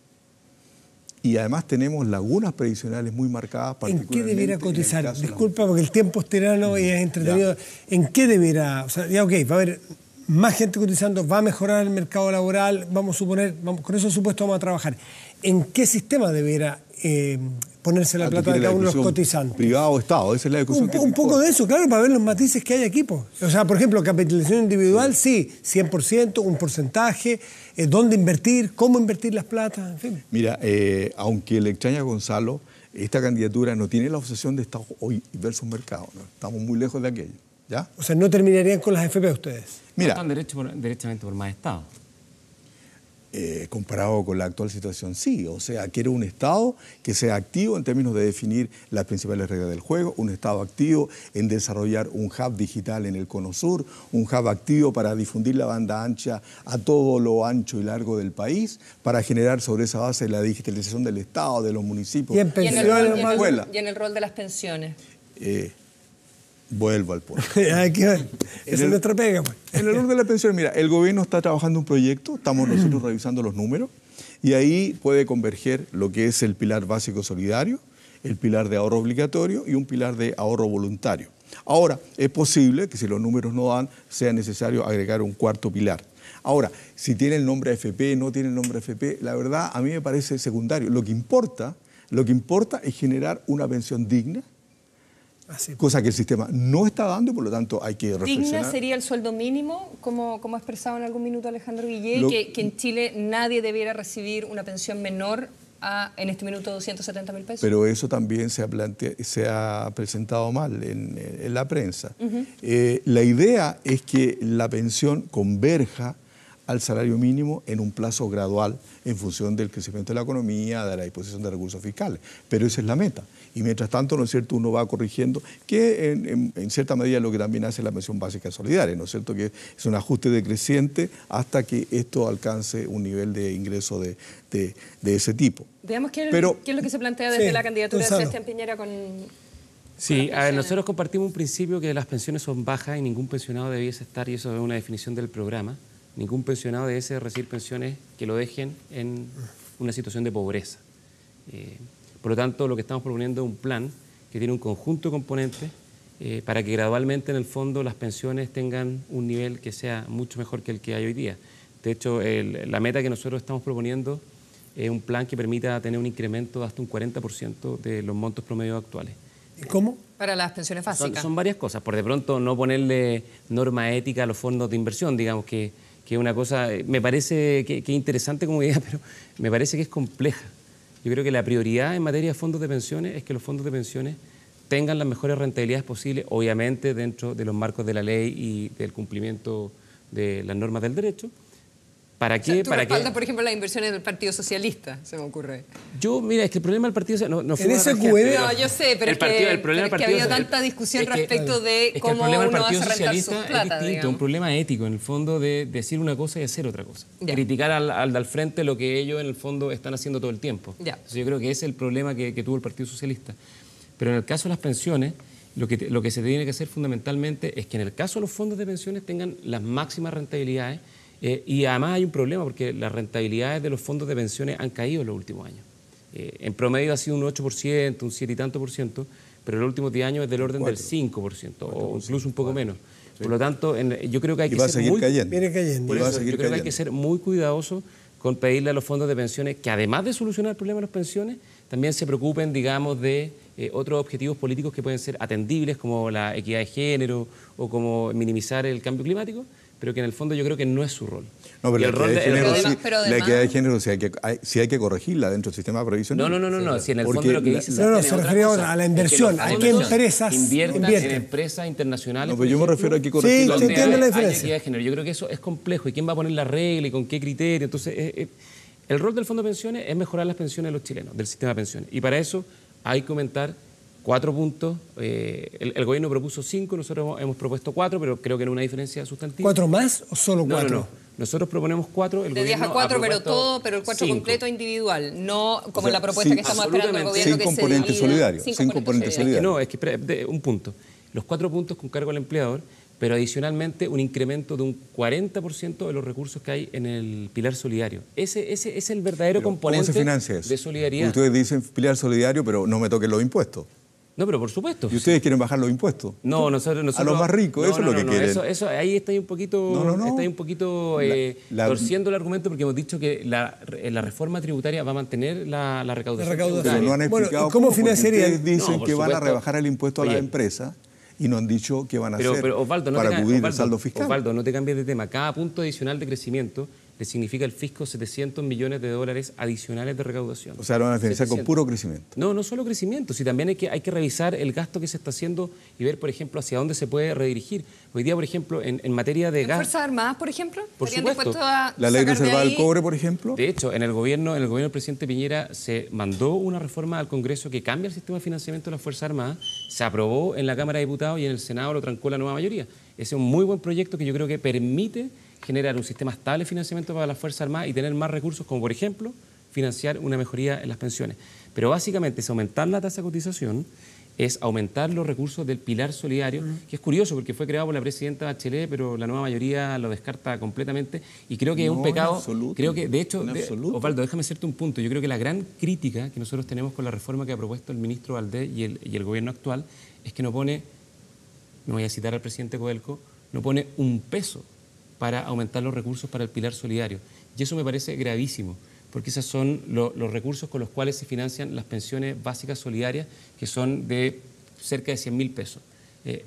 Y además tenemos lagunas previsionales muy marcadas. ¿En qué debiera cotizar? Disculpa, porque el tiempo es tirano y es entretenido. Ya. ¿En qué debiera? O sea, ya ok, va a haber más gente cotizando, va a mejorar el mercado laboral, vamos a suponer, con esos supuestos vamos a trabajar. ¿En qué sistema debiera ponerse la plata de cada uno de los cotizantes? ¿Privado o Estado? Esa es la discusión. Un poco de eso, claro, para ver los matices que hay aquí. O sea, por ejemplo, capitalización individual, sí, 100%, un porcentaje, dónde invertir, cómo invertir las platas, en fin. Mira, aunque le extraña a Gonzalo, esta candidatura no tiene la obsesión de Estado hoy versus mercado, ¿no? Estamos muy lejos de aquello, ¿ya? O sea, no terminarían con las FP ustedes. Mira, Están derechamente por más Estado. Comparado con la actual situación, sí. O sea, quiere un Estado que sea activo en términos de definir las principales reglas del juego, un Estado activo en desarrollar un hub digital en el Cono Sur, un hub activo para difundir la banda ancha a todo lo ancho y largo del país, para generar sobre esa base la digitalización del Estado, de los municipios. Y en pensiones, y en el rol de las pensiones. Vuelvo al punto. Hay que ver. Esa es nuestra pega, pues. En el orden de la pensión, mira, el gobierno está trabajando un proyecto, estamos nosotros revisando los números, y ahí puede converger lo que es el pilar básico solidario, el pilar de ahorro obligatorio y un pilar de ahorro voluntario. Ahora, es posible que si los números no dan, sea necesario agregar un cuarto pilar. Ahora, si tiene el nombre AFP, no tiene el nombre AFP, la verdad a mí me parece secundario. Lo que importa es generar una pensión digna, cosa que el sistema no está dando y por lo tanto hay que reflexionar. ¿Digna sería el sueldo mínimo, como ha expresado en algún minuto Alejandro Guillé, que en Chile nadie debiera recibir una pensión menor a, en este minuto, 270.000 pesos? Pero eso también se ha presentado mal en la prensa. La idea es que la pensión converja al salario mínimo en un plazo gradual en función del crecimiento de la economía, de la disposición de recursos fiscales. Pero esa es la meta. Y mientras tanto, ¿no es cierto?, uno va corrigiendo, que en cierta medida es lo que también hace la pensión básica solidaria, ¿no es cierto?, que es un ajuste decreciente hasta que esto alcance un nivel de ingreso de ese tipo. Veamos qué es lo que se plantea desde la candidatura de Sebastián Piñera con... Sí, a ver, nosotros compartimos un principio que las pensiones son bajas y ningún pensionado debiese estar, y eso es una definición del programa, ningún pensionado debiese recibir pensiones que lo dejen en una situación de pobreza. Por lo tanto, lo que estamos proponiendo es un plan que tiene un conjunto de componentes para que gradualmente, en el fondo, las pensiones tengan un nivel que sea mucho mejor que el que hay hoy día. De hecho, la meta que nosotros estamos proponiendo es un plan que permita tener un incremento de hasta un 40% de los montos promedios actuales. ¿Y cómo? Para las pensiones básicas. Son varias cosas. Por de pronto, no ponerle norma ética a los fondos de inversión, digamos que es una cosa, me parece que es interesante como idea, pero me parece que es compleja. Yo creo que la prioridad en materia de fondos de pensiones es que los fondos de pensiones tengan las mejores rentabilidades posibles, obviamente dentro de los marcos de la ley y del cumplimiento de las normas del derecho. ¿Para qué? ¿Tú respaldas, por ejemplo, las inversiones del Partido Socialista? Se me ocurre. Mira, es que el problema del Partido no fue en ese QE. No, yo sé, pero el problema es que ha habido tanta discusión respecto de cómo uno va a rentar su plata, es distinto, un problema ético, en el fondo, de decir una cosa y hacer otra cosa. Ya. Criticar al frente lo que ellos, en el fondo, están haciendo todo el tiempo. Ya. Entonces, yo creo que ese es el problema que tuvo el Partido Socialista. Pero en el caso de las pensiones, lo que se tiene que hacer fundamentalmente es que en el caso de los fondos de pensiones tengan las máximas rentabilidades. Y además hay un problema porque las rentabilidades de los fondos de pensiones han caído en los últimos años. En promedio ha sido un 8%, un 7 y tanto por ciento, pero en los últimos 10 años es del orden del 5% o incluso un poco menos. Sí. Por lo tanto, yo creo que hay que ser muy... Viene cayendo. Yo creo que hay que ser muy cuidadoso con pedirle a los fondos de pensiones que, además de solucionar el problema de las pensiones, también se preocupen, digamos, de otros objetivos políticos que pueden ser atendibles, como la equidad de género o como minimizar el cambio climático, pero que en el fondo yo creo que no es su rol. No, pero la equidad de género sí hay que corregirla dentro del sistema previsional. No. Si en el fondo lo que dice... se refería a la inversión. ¿A qué empresas inviertan en empresas internacionales? No, pero yo me refiero a que corregirla. Sí, entiendo la diferencia. Equidad de género. Yo creo que eso es complejo. ¿Y quién va a poner la regla y con qué criterio? Entonces, el rol del Fondo de Pensiones es mejorar las pensiones de los chilenos, del sistema de pensiones. Y para eso hay que aumentar 4 puntos. El gobierno propuso 5, nosotros hemos propuesto 4, pero creo que no hay una diferencia sustantiva. ¿4 más o solo 4? No. Nosotros proponemos 4. De 10 a 4, pero el 4 completo individual. No como la propuesta que estamos esperando del gobierno, sin componente solidario. Sin componente solidario. No, es que un punto. Los 4 puntos con cargo al empleador, pero adicionalmente un incremento de un 40% de los recursos que hay en el pilar solidario. Ese es el verdadero componente ¿cómo se financia eso? De solidaridad. Ustedes dicen pilar solidario, pero no me toquen los impuestos. No, pero por supuesto. ¿Y ustedes quieren bajar los impuestos? No, nosotros a los más ricos, eso es lo que quieren. Eso, ahí está un poquito, torciendo el argumento, porque hemos dicho que la reforma tributaria va a mantener la recaudación. Pero no han explicado ¿cómo financiarían? Ustedes dicen que van a rebajar el impuesto a las empresas y no han dicho qué van a hacer Osvaldo, para cubrir el saldo fiscal. Osvaldo, no te cambies de tema. Cada punto adicional de crecimiento le significa al fisco 700 millones de dólares adicionales de recaudación. O sea, lo van a financiar con puro crecimiento. No, no solo crecimiento, sino también hay que revisar el gasto que se está haciendo y ver, por ejemplo, hacia dónde se puede redirigir. Hoy día, por ejemplo, en materia de gas... ¿Fuerzas Armadas, por ejemplo? Por ¿Estarían supuesto. dispuestos a La ley sacar de reservada ahí? del cobre, por ejemplo. De hecho, en el gobierno del presidente Piñera se mandó una reforma al Congreso que cambia el sistema de financiamiento de las Fuerzas Armadas, se aprobó en la Cámara de Diputados y en el Senado lo trancó la nueva mayoría. Ese es un muy buen proyecto que yo creo que permite generar un sistema estable de financiamiento para las Fuerzas Armadas y tener más recursos, como por ejemplo, financiar una mejoría en las pensiones. Pero básicamente es aumentar la tasa de cotización, es aumentar los recursos del pilar solidario, que es curioso porque fue creado por la presidenta Bachelet, pero la nueva mayoría lo descarta completamente y creo que es un pecado. Absoluto, creo que, de hecho, Osvaldo, déjame hacerte un punto. Yo creo que la gran crítica que nosotros tenemos con la reforma que ha propuesto el ministro Valdés y el gobierno actual es que no pone, me voy a citar al presidente Codelco, no pone un peso para aumentar los recursos para el pilar solidario. Y eso me parece gravísimo, porque esos son los recursos con los cuales se financian las pensiones básicas solidarias, que son de cerca de 100.000 pesos.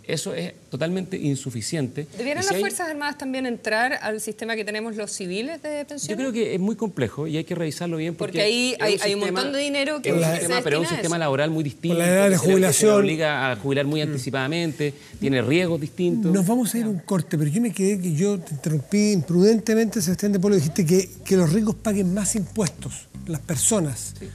Eso es totalmente insuficiente. ¿Debieran las Fuerzas Armadas también entrar al sistema que tenemos los civiles de pensiones? Yo creo que es muy complejo y hay que revisarlo bien. Porque ahí hay un montón de dinero que es un se sistema, pero es un destina a sistema eso. laboral muy distinto. Con la edad de jubilación. Se obliga a jubilar muy anticipadamente, tiene riesgos distintos. Nos vamos a ir a un corte, pero yo me quedé que yo te interrumpí imprudentemente, Sebastián de Polo, dijiste que los ricos paguen más impuestos, las personas. Sí.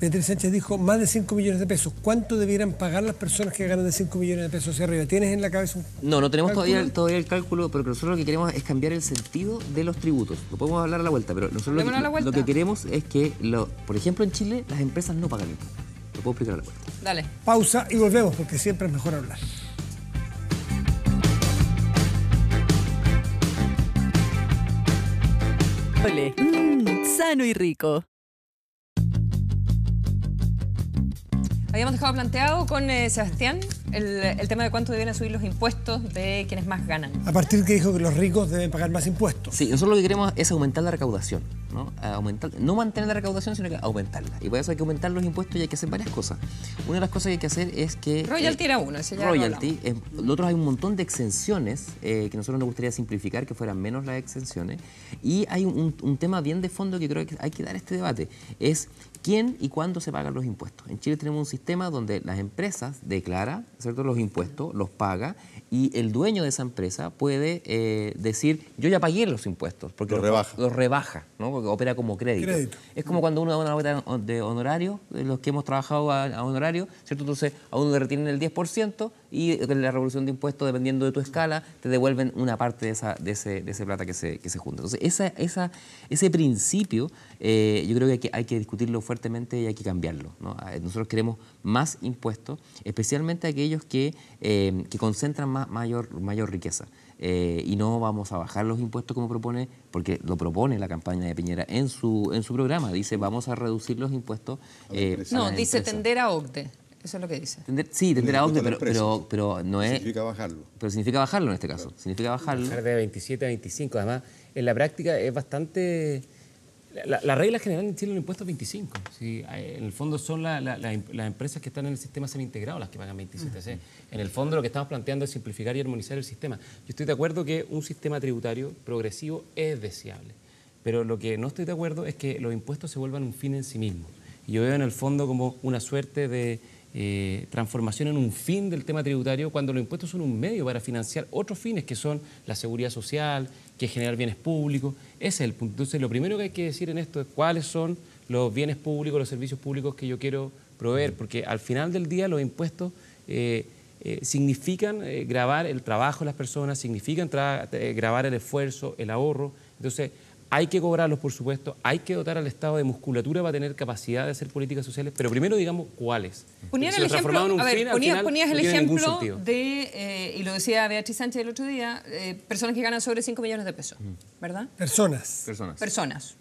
Beatriz Sánchez dijo más de 5 millones de pesos. ¿Cuánto debieran pagar las personas que ganan de 5 millones de pesos hacia arriba? ¿Tienes en la cabeza un No tenemos cálculo? todavía el cálculo, pero nosotros lo que queremos es cambiar el sentido de los tributos. Lo podemos hablar a la vuelta, pero nosotros Hablémonos a la vuelta. lo que queremos es que, por ejemplo, en Chile las empresas no pagan impuestos. Lo puedo explicar a la vuelta. Dale. Pausa y volvemos, porque siempre es mejor hablar. Ole. Sano y rico. Habíamos dejado planteado con Sebastián el tema de cuánto deben subir los impuestos de quienes más ganan. A partir de que dijo que los ricos deben pagar más impuestos. Sí, nosotros lo que queremos es aumentar la recaudación, ¿no? No mantener la recaudación, sino que aumentarla. Y para eso hay que aumentar los impuestos y hay que hacer varias cosas. Una de las cosas que hay que hacer es que... Royalty era uno, ese ya Royalty. Nosotros hay un montón de exenciones que nosotros nos gustaría simplificar, que fueran menos las exenciones. Y hay un tema bien de fondo que creo que hay que dar este debate. Es quién y cuándo se pagan los impuestos. En Chile tenemos un sistema donde las empresas declaran, ¿cierto?, los impuestos, los paga, y el dueño de esa empresa puede decir, yo ya pagué los impuestos, porque los rebaja, ¿no? Porque opera como crédito. Es como cuando uno da una nota de honorario, de los que hemos trabajado a honorario, ¿cierto? Entonces a uno le retienen el 10% y la revolución de impuestos, dependiendo de tu escala, te devuelven una parte de ese plata que se junta. Entonces ese principio yo creo que hay que discutirlo fuertemente y hay que cambiarlo, ¿no? Nosotros queremos más impuestos, especialmente aquellos que concentran mayor riqueza. Y no vamos a bajar los impuestos como propone, porque lo propone la campaña de Piñera en su programa. Dice, vamos a reducir los impuestos. No, dice tender a OCDE. Eso es lo que dice. Tender a OCDE, pero no es... Significa bajarlo. Pero significa bajarlo en este caso. Significa bajarlo. Bajar de 27 a 25. Además, en la práctica es bastante... La regla general en Chile del impuesto es 25. ¿Sí? En el fondo son las empresas que están en el sistema semi-integrado las que pagan 27. ¿Sí? En el fondo lo que estamos planteando es simplificar y armonizar el sistema. Yo estoy de acuerdo que un sistema tributario progresivo es deseable, pero lo que no estoy de acuerdo es que los impuestos se vuelvan un fin en sí mismo. Y yo veo en el fondo como una suerte de transformación en un fin del tema tributario, cuando los impuestos son un medio para financiar otros fines que son la seguridad social, que es generar bienes públicos. Ese es el punto. Entonces, lo primero que hay que decir en esto es cuáles son los bienes públicos, los servicios públicos que yo quiero proveer, porque al final del día los impuestos significan gravar el trabajo de las personas, significan gravar el esfuerzo, el ahorro. Entonces, hay que cobrarlos, por supuesto, hay que dotar al Estado de musculatura para tener capacidad de hacer políticas sociales, pero primero digamos cuáles. Ponías el ejemplo de, y lo decía Beatriz Sánchez el otro día, personas que ganan sobre 5 millones de pesos, ¿verdad? Personas.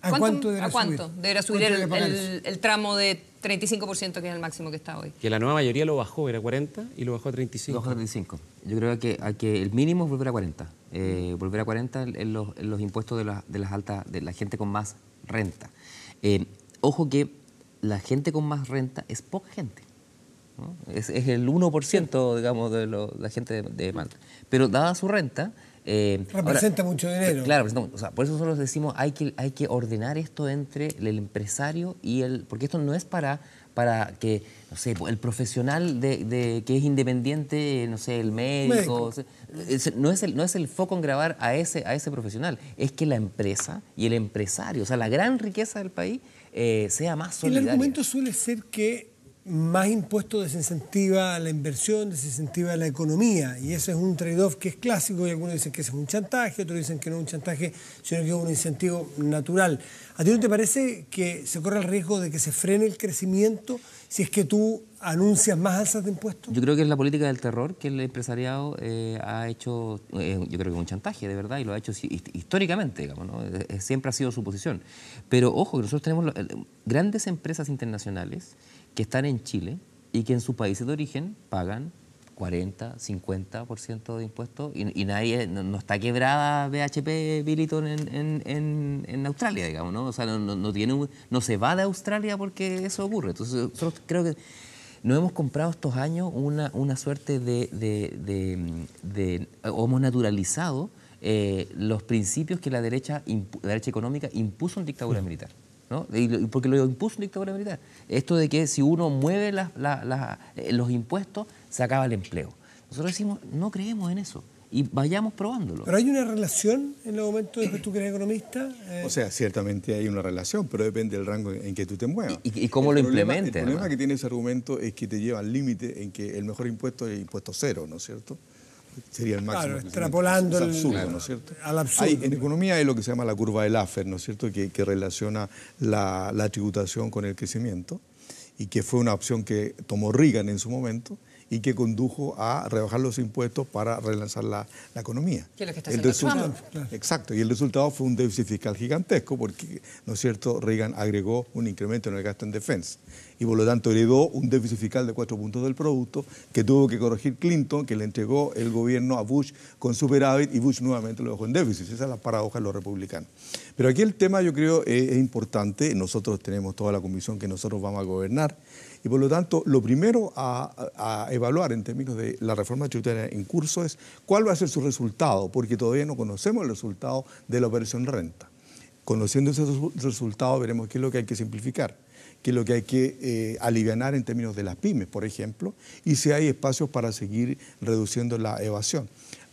¿A cuánto deberá subir el tramo de 35%, que es el máximo que está hoy? Que la nueva mayoría lo bajó, era 40 y lo bajó a 35. Lo bajó a 35. Yo creo que el mínimo es volver a 40. Volver a 40 en los impuestos de la gente con más renta. Ojo que la gente con más renta es poca gente, ¿no? Es el 1%, digamos, de la gente de Malta. Pero dada su renta, Representa mucho dinero. Claro, o sea, por eso nosotros decimos hay que ordenar esto entre el empresario y el... Porque esto no es para que, no sé, el profesional que es independiente, no sé, el médico. No es el foco en grabar a ese profesional, es que la empresa y el empresario, o sea, la gran riqueza del país, sea más solidaria. El argumento suele ser que más impuestos desincentiva la inversión, desincentiva la economía, y eso es un trade-off que es clásico, y algunos dicen que ese es un chantaje, otros dicen que no es un chantaje, sino que es un incentivo natural. ¿A ti no te parece que se corre el riesgo de que se frene el crecimiento si es que tú anuncias más alzas de impuestos? Yo creo que es la política del terror que el empresariado ha hecho, yo creo que es un chantaje, de verdad, y lo ha hecho históricamente, digamos, ¿no? Siempre ha sido su posición. Pero ojo, que nosotros tenemos grandes empresas internacionales que están en Chile y que en sus países de origen pagan 40, 50% de impuestos y nadie, no está quebrada BHP Billiton en Australia, digamos, ¿no? O sea, no se va de Australia porque eso ocurre. Entonces, nosotros creo que nos hemos comprado estos años una suerte o hemos naturalizado los principios que la derecha económica impuso en dictadura militar, ¿no? Porque lo impuso en dictadura militar. Esto de que si uno mueve los impuestos, se acaba el empleo. Nosotros decimos, no creemos en eso y vayamos probándolo. ¿Pero hay una relación en los momentos en que tú que eres economista? O sea, ciertamente hay una relación, pero depende del rango en que tú te muevas. Y cómo lo implementes. El problema que tiene ese argumento es que te lleva al límite en que el mejor impuesto es el impuesto cero, ¿no es cierto? Sería el máximo. Claro, extrapolando es absurdo, ¿no es cierto? Al absurdo. En economía hay lo que se llama la curva de Laffer, ¿no es cierto?, que relaciona la tributación con el crecimiento y que fue una opción que tomó Reagan en su momento y que condujo a rebajar los impuestos para relanzar la economía. Que es lo que está haciendo Trump. Claro. Exacto, y el resultado fue un déficit fiscal gigantesco porque, ¿no es cierto?, Reagan agregó un incremento en el gasto en defensa y por lo tanto heredó un déficit fiscal de 4 puntos del producto que tuvo que corregir Clinton, que le entregó el gobierno a Bush con superávit y Bush nuevamente lo dejó en déficit. Esa es la paradoja de los republicanos. Pero aquí el tema, yo creo, es importante. Nosotros tenemos toda la convicción que nosotros vamos a gobernar y por lo tanto lo primero a evaluar en términos de la reforma tributaria en curso es cuál va a ser su resultado, porque todavía no conocemos el resultado de la operación renta. Conociendo ese resultado veremos qué es lo que hay que simplificar, qué es lo que hay que alivianar en términos de las pymes, por ejemplo, y si hay espacios para seguir reduciendo la evasión.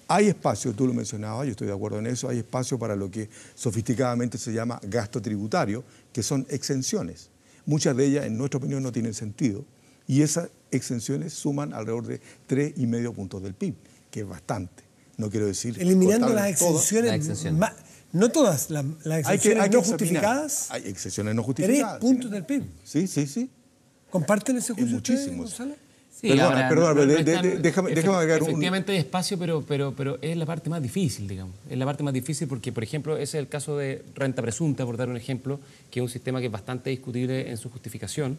Hay espacio, tú lo mencionabas, yo estoy de acuerdo en eso, hay espacio para lo que sofisticadamente se llama gasto tributario, que son exenciones. Muchas de ellas, en nuestra opinión, no tienen sentido y esas exenciones suman alrededor de 3,5 puntos del PIB, que es bastante. No quiero decir... Eliminando las exenciones, no todas, las exenciones no justificadas. Hay exenciones no justificadas. 3 puntos del PIB. Sí. ¿Comparten ese juicio muchísimos. ustedes, Gonzalo? Sí, perdona, déjame agregar efectivamente hay espacio, pero es la parte más difícil, digamos. Es la parte más difícil porque, por ejemplo, ese es el caso de renta presunta, por dar un ejemplo, que es un sistema que es bastante discutible en su justificación,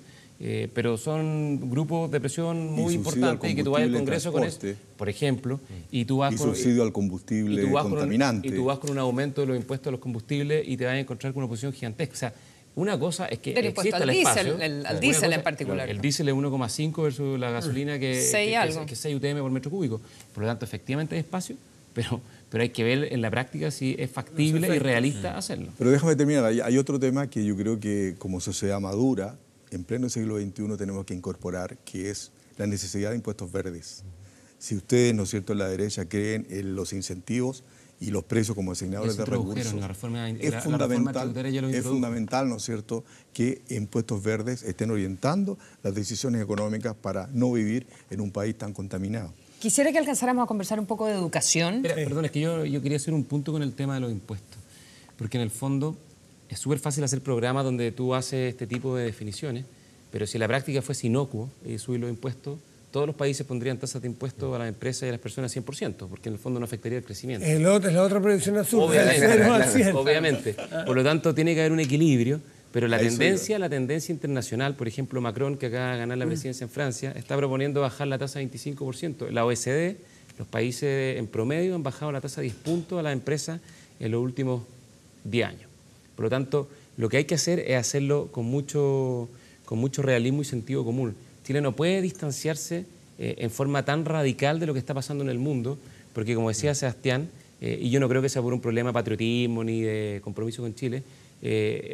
pero son grupos de presión muy importantes y que tú vas al Congreso con eso, por ejemplo, y tú vas y con... subsidio al combustible contaminante. Y tú vas con un aumento de los impuestos a los combustibles y te vas a encontrar con una posición gigantesca. O sea, una cosa es que existe el espacio. Al diésel en particular. El diésel es 1,5 versus la gasolina que es 6 UTM por metro cúbico. Por lo tanto, efectivamente hay espacio, pero hay que ver en la práctica si es factible y realista hacerlo. Pero déjame terminar. Hay otro tema que yo creo que como sociedad madura, en pleno siglo XXI tenemos que incorporar, que es la necesidad de impuestos verdes. Si ustedes, ¿no es cierto?, en la derecha creen en los incentivos y los precios como asignadores de recursos, es fundamental, ¿no es cierto?, que impuestos verdes estén orientando las decisiones económicas para no vivir en un país tan contaminado. Quisiera que alcanzáramos a conversar un poco de educación. Perdón, es que yo quería hacer un punto con el tema de los impuestos, porque en el fondo es súper fácil hacer programas donde tú haces este tipo de definiciones, pero si la práctica fuese inocuo y subir los impuestos, todos los países pondrían tasas de impuestos a las empresas y a las personas 100%, porque en el fondo no afectaría el crecimiento. Es la otra proyección azul. Obviamente. Por lo tanto, tiene que haber un equilibrio, pero la tendencia internacional, por ejemplo, Macron, que acaba de ganar la presidencia en Francia, está proponiendo bajar la tasa a 25%. La OECD, los países en promedio han bajado la tasa a 10 puntos a las empresas en los últimos 10 años. Por lo tanto, lo que hay que hacer es hacerlo con mucho realismo y sentido común. Chile no puede distanciarse en forma tan radical de lo que está pasando en el mundo, porque como decía Sebastián, y yo no creo que sea por un problema de patriotismo ni de compromiso con Chile.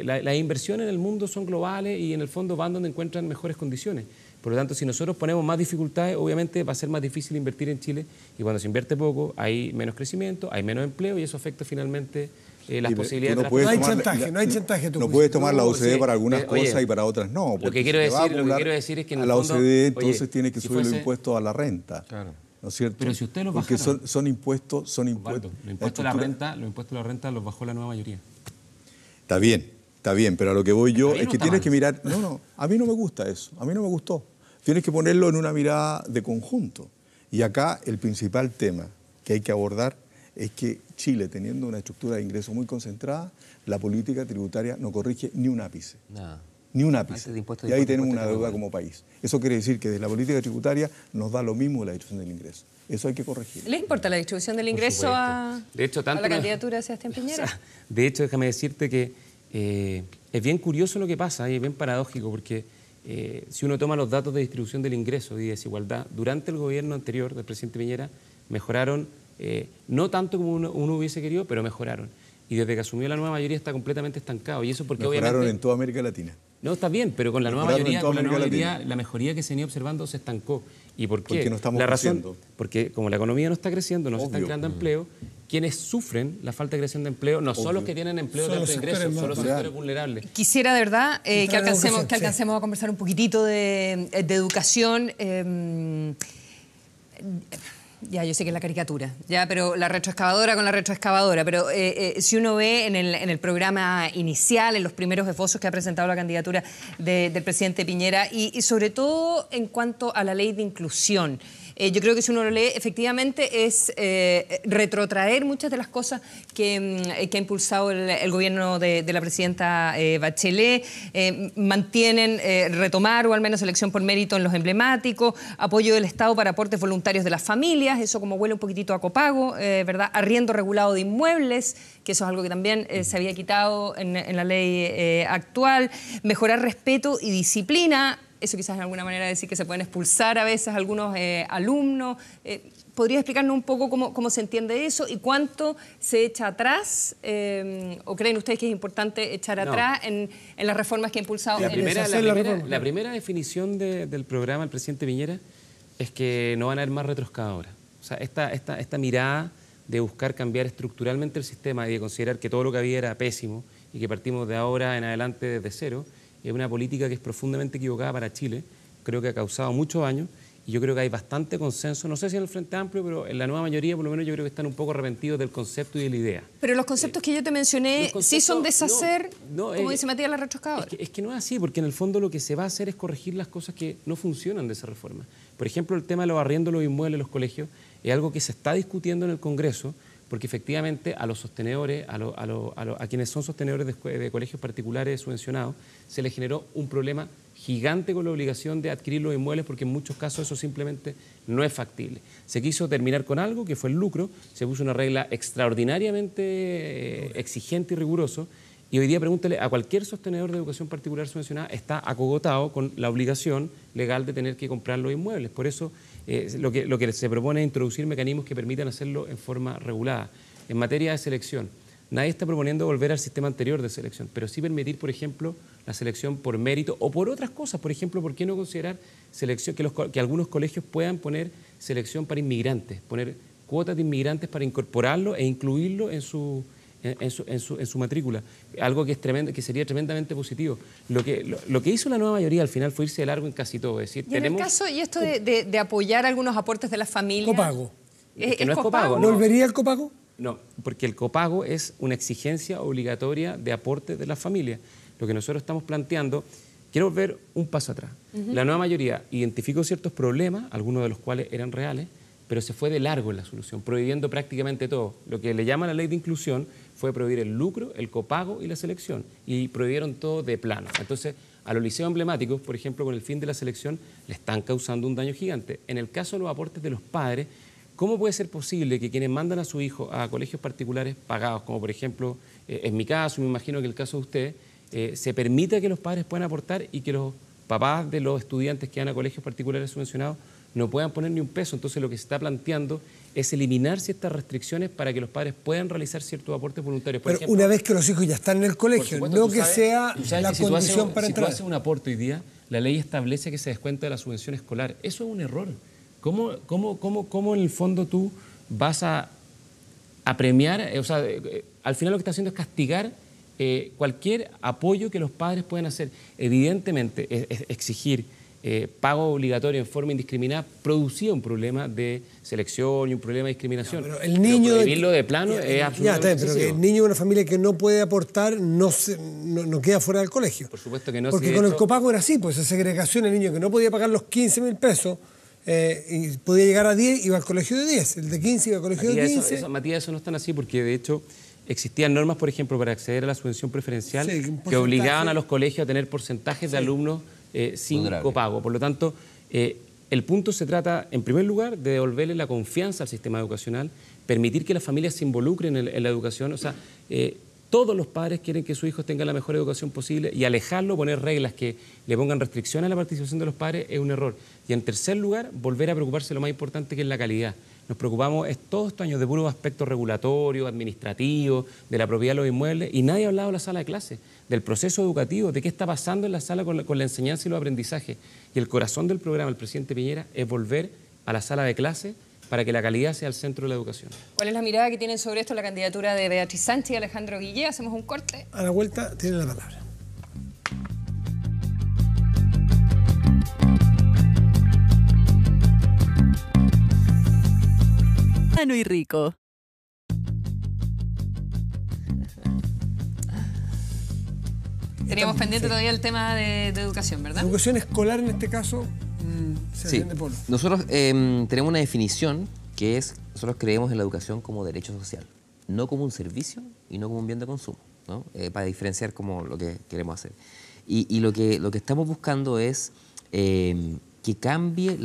Las inversiones en el mundo son globales y en el fondo van donde encuentran mejores condiciones. Por lo tanto, si nosotros ponemos más dificultades, obviamente va a ser más difícil invertir en Chile, y cuando se invierte poco hay menos crecimiento, hay menos empleo y eso afecta finalmente las posibilidades de no hay chantaje, no hay chantaje. No puedes tomar la OCDE sí, para algunas cosas y para otras no. Lo que quiero decir es que en a el la fondo, OCDE entonces tiene que si subir los fuese- impuestos a la renta. Claro. ¿No es cierto? Pero si ustedes los Porque bajaron. son impuestos. Osvaldo, los impuestos de la renta los bajó la nueva mayoría. Está bien, pero a lo que voy yo Ahí es no que está tienes mal. que mirar. No, a mí no me gusta eso, a mí no me gustó. Tienes que ponerlo en una mirada de conjunto. Y acá el principal tema que hay que abordar es que Chile, teniendo una estructura de ingresos muy concentrada, la política tributaria no corrige ni un ápice. Nada. Ni un ápice. Antes de impuestos, Y ahí impuestos, tenemos una impuestos, deuda como país. Eso quiere decir que desde la política tributaria nos da lo mismo la distribución del ingreso. Eso hay que corregir. ¿Le importa la distribución del ingreso supuesto. a, De hecho, tanto a la no- candidatura de Sebastián Piñera? O sea, de hecho, déjame decirte que es bien curioso lo que pasa y es bien paradójico porque si uno toma los datos de distribución del ingreso y desigualdad, durante el gobierno anterior del presidente Piñera mejoraron, no tanto como uno hubiese querido, pero mejoraron. Y desde que asumió la nueva mayoría está completamente estancado. Y eso porque Mejoraron obviamente... en toda América Latina. No, está bien, pero con la nueva Mejoraron mayoría, en toda América Latina. la mejoría que se venía observando se estancó. ¿Y por qué? Porque no estamos la razón, creciendo. porque como la economía no está creciendo, no se están Obvio. creando empleo, quienes sufren la falta de creación de empleo no son los que tienen empleo Son de los alto ingreso, sectores son los más sectores vulnerables. Quisiera de verdad que Entrar en alcancemos, educación, que sí. alcancemos a conversar un poquitito de educación. Ya, yo sé que es la caricatura, ya, pero la retroexcavadora con la retroexcavadora. Pero si uno ve en el programa inicial, en los primeros esbozos que ha presentado la candidatura del presidente Piñera, y sobre todo en cuanto a la ley de inclusión, yo creo que si uno lo lee, efectivamente es retrotraer muchas de las cosas que ha impulsado el gobierno de la presidenta Bachelet. Mantienen retomar o al menos elección por mérito en los emblemáticos, apoyo del Estado para aportes voluntarios de las familias, eso como huele un poquitito a copago, ¿verdad? Arriendo regulado de inmuebles, que eso es algo que también se había quitado en la ley actual. Mejorar respeto y disciplina. Eso quizás en alguna manera decir que se pueden expulsar a veces algunos alumnos. ¿Podría explicarnos un poco cómo se entiende eso y cuánto se echa atrás? ¿O creen ustedes que es importante echar atrás en las reformas que ha impulsado? La primera definición del programa del presidente Piñera es que no van a haber más retroexcavadoras. O sea, esta mirada de buscar cambiar estructuralmente el sistema y de considerar que todo lo que había era pésimo y que partimos de ahora en adelante desde cero, es una política que es profundamente equivocada para Chile, creo que ha causado mucho daño y yo creo que hay bastante consenso, no sé si en el Frente Amplio, pero en la nueva mayoría por lo menos yo creo que están un poco arrepentidos del concepto y de la idea. Pero los conceptos que yo te mencioné sí son deshacer, como dice Matías, la retroexcavadora. Es que no es así, porque en el fondo lo que se va a hacer es corregir las cosas que no funcionan de esa reforma. Por ejemplo, el tema de los arriendos, los inmuebles, los colegios, es algo que se está discutiendo en el Congreso, porque efectivamente a los sostenedores, a quienes son sostenedores de colegios particulares subvencionados, se les generó un problema gigante con la obligación de adquirir los inmuebles porque en muchos casos eso simplemente no es factible. Se quiso terminar con algo que fue el lucro, se puso una regla extraordinariamente exigente y riguroso y hoy día pregúntale a cualquier sostenedor de educación particular subvencionada, está acogotado con la obligación legal de tener que comprar los inmuebles. Por eso lo que se propone es introducir mecanismos que permitan hacerlo en forma regulada. En materia de selección, nadie está proponiendo volver al sistema anterior de selección, pero sí permitir, por ejemplo, la selección por mérito o por otras cosas. Por ejemplo, ¿por qué no considerar selección que algunos colegios puedan poner selección para inmigrantes, poner cuotas de inmigrantes para incorporarlo e incluirlo en su matrícula? Algo que es tremendo, que sería tremendamente positivo. Lo que hizo la nueva mayoría al final fue irse de largo en casi todo. Es decir, Y en el caso, y esto de apoyar algunos aportes de las familias... Copago. Es que no es copago, ¿no? ¿Volvería el copago? No, porque el copago es una exigencia obligatoria de aporte de las familias. Lo que nosotros estamos planteando, quiero volver un paso atrás. La nueva mayoría identificó ciertos problemas, algunos de los cuales eran reales, pero se fue de largo en la solución, prohibiendo prácticamente todo. Lo que le llama la ley de inclusión fue prohibir el lucro, el copago y la selección, y prohibieron todo de plano. Entonces, a los liceos emblemáticos, por ejemplo, con el fin de la selección, le están causando un daño gigante. En el caso de los aportes de los padres, ¿cómo puede ser posible que quienes mandan a su hijo a colegios particulares pagados, como por ejemplo, en mi caso, me imagino que el caso de usted, se permita que los padres puedan aportar y que los papás de los estudiantes que van a colegios particulares subvencionados no puedan poner ni un peso. Entonces lo que se está planteando es eliminar ciertas restricciones para que los padres puedan realizar ciertos aportes voluntarios. Por Pero ejemplo, una vez que los hijos ya están en el colegio, supuesto, no tú que sabes- sea tú sabes la que si tú condición haces- para si entrar. tú haces un aporte hoy día, la ley establece que se descuenta de la subvención escolar. Eso es un error. ¿Cómo en el fondo tú vas a premiar? Al final lo que está haciendo es castigar cualquier apoyo que los padres puedan hacer. Evidentemente, exigir pago obligatorio en forma indiscriminada producía un problema de selección y un problema de discriminación. Pero el niño prohibirlo de plano es absolutamente ya está, pero que excesivo. el niño de una familia que no puede aportar no queda fuera del colegio. Por supuesto que no. Porque si de con el hecho- copago era así, pues esa segregación, el niño que no podía pagar los 15.000 pesos y podía llegar a 10, iba al colegio de 10, el de 15 iba al colegio de 15. Matías, eso no es tan así porque de hecho existían normas, por ejemplo, para acceder a la subvención preferencial Sí, un que porcentaje. obligaban a los colegios a tener porcentajes de alumnos sin Vulnerable. copago. Por lo tanto, el punto se trata, en primer lugar, de devolverle la confianza al sistema educacional, permitir que las familias se involucren en la educación. Todos los padres quieren que sus hijos tengan la mejor educación posible y alejarlo, poner reglas que le pongan restricciones a la participación de los padres es un error. Y en tercer lugar, volver a preocuparse de lo más importante que es la calidad. Nos preocupamos todos estos años de puros aspectos regulatorios, administrativos, de la propiedad de los inmuebles y nadie ha hablado de la sala de clases, del proceso educativo, de qué está pasando en la sala con la enseñanza y los aprendizajes. Y el corazón del programa, el presidente Piñera, es volver a la sala de clases para que la calidad sea el centro de la educación. ¿Cuál es la mirada que tienen sobre esto la candidatura de Beatriz Sánchez y Alejandro Guillé? Hacemos un corte. A la vuelta tiene la palabra. Sano y rico. Teníamos pendiente todavía el tema de educación, La ¿verdad? educación escolar en este caso se Sí, atiende por... nosotros tenemos una definición que es, nosotros creemos en la educación como derecho social, no como un servicio y no como un bien de consumo, ¿no? Para diferenciar como lo que queremos hacer. Y lo que estamos buscando es que cambie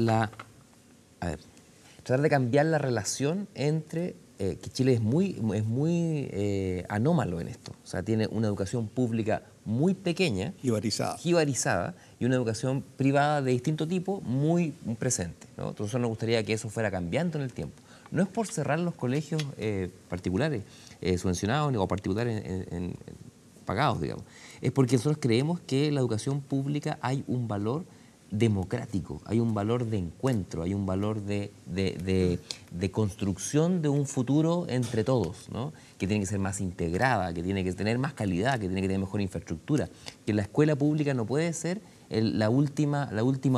tratar de cambiar la relación entre, que Chile es muy anómalo en esto, o sea, tiene una educación pública muy pequeña, jibarizada, y una educación privada de distinto tipo muy presente, ¿no? Entonces nos gustaría que eso fuera cambiando en el tiempo. No es por cerrar los colegios particulares, subvencionados o particulares pagados, digamos. Es porque nosotros creemos que en la educación pública hay un valor democrático, hay un valor de encuentro, hay un valor de construcción de un futuro entre todos, ¿no? Que tiene que ser más integrada, que tiene que tener más calidad, que tiene que tener mejor infraestructura, que la escuela pública no puede ser la última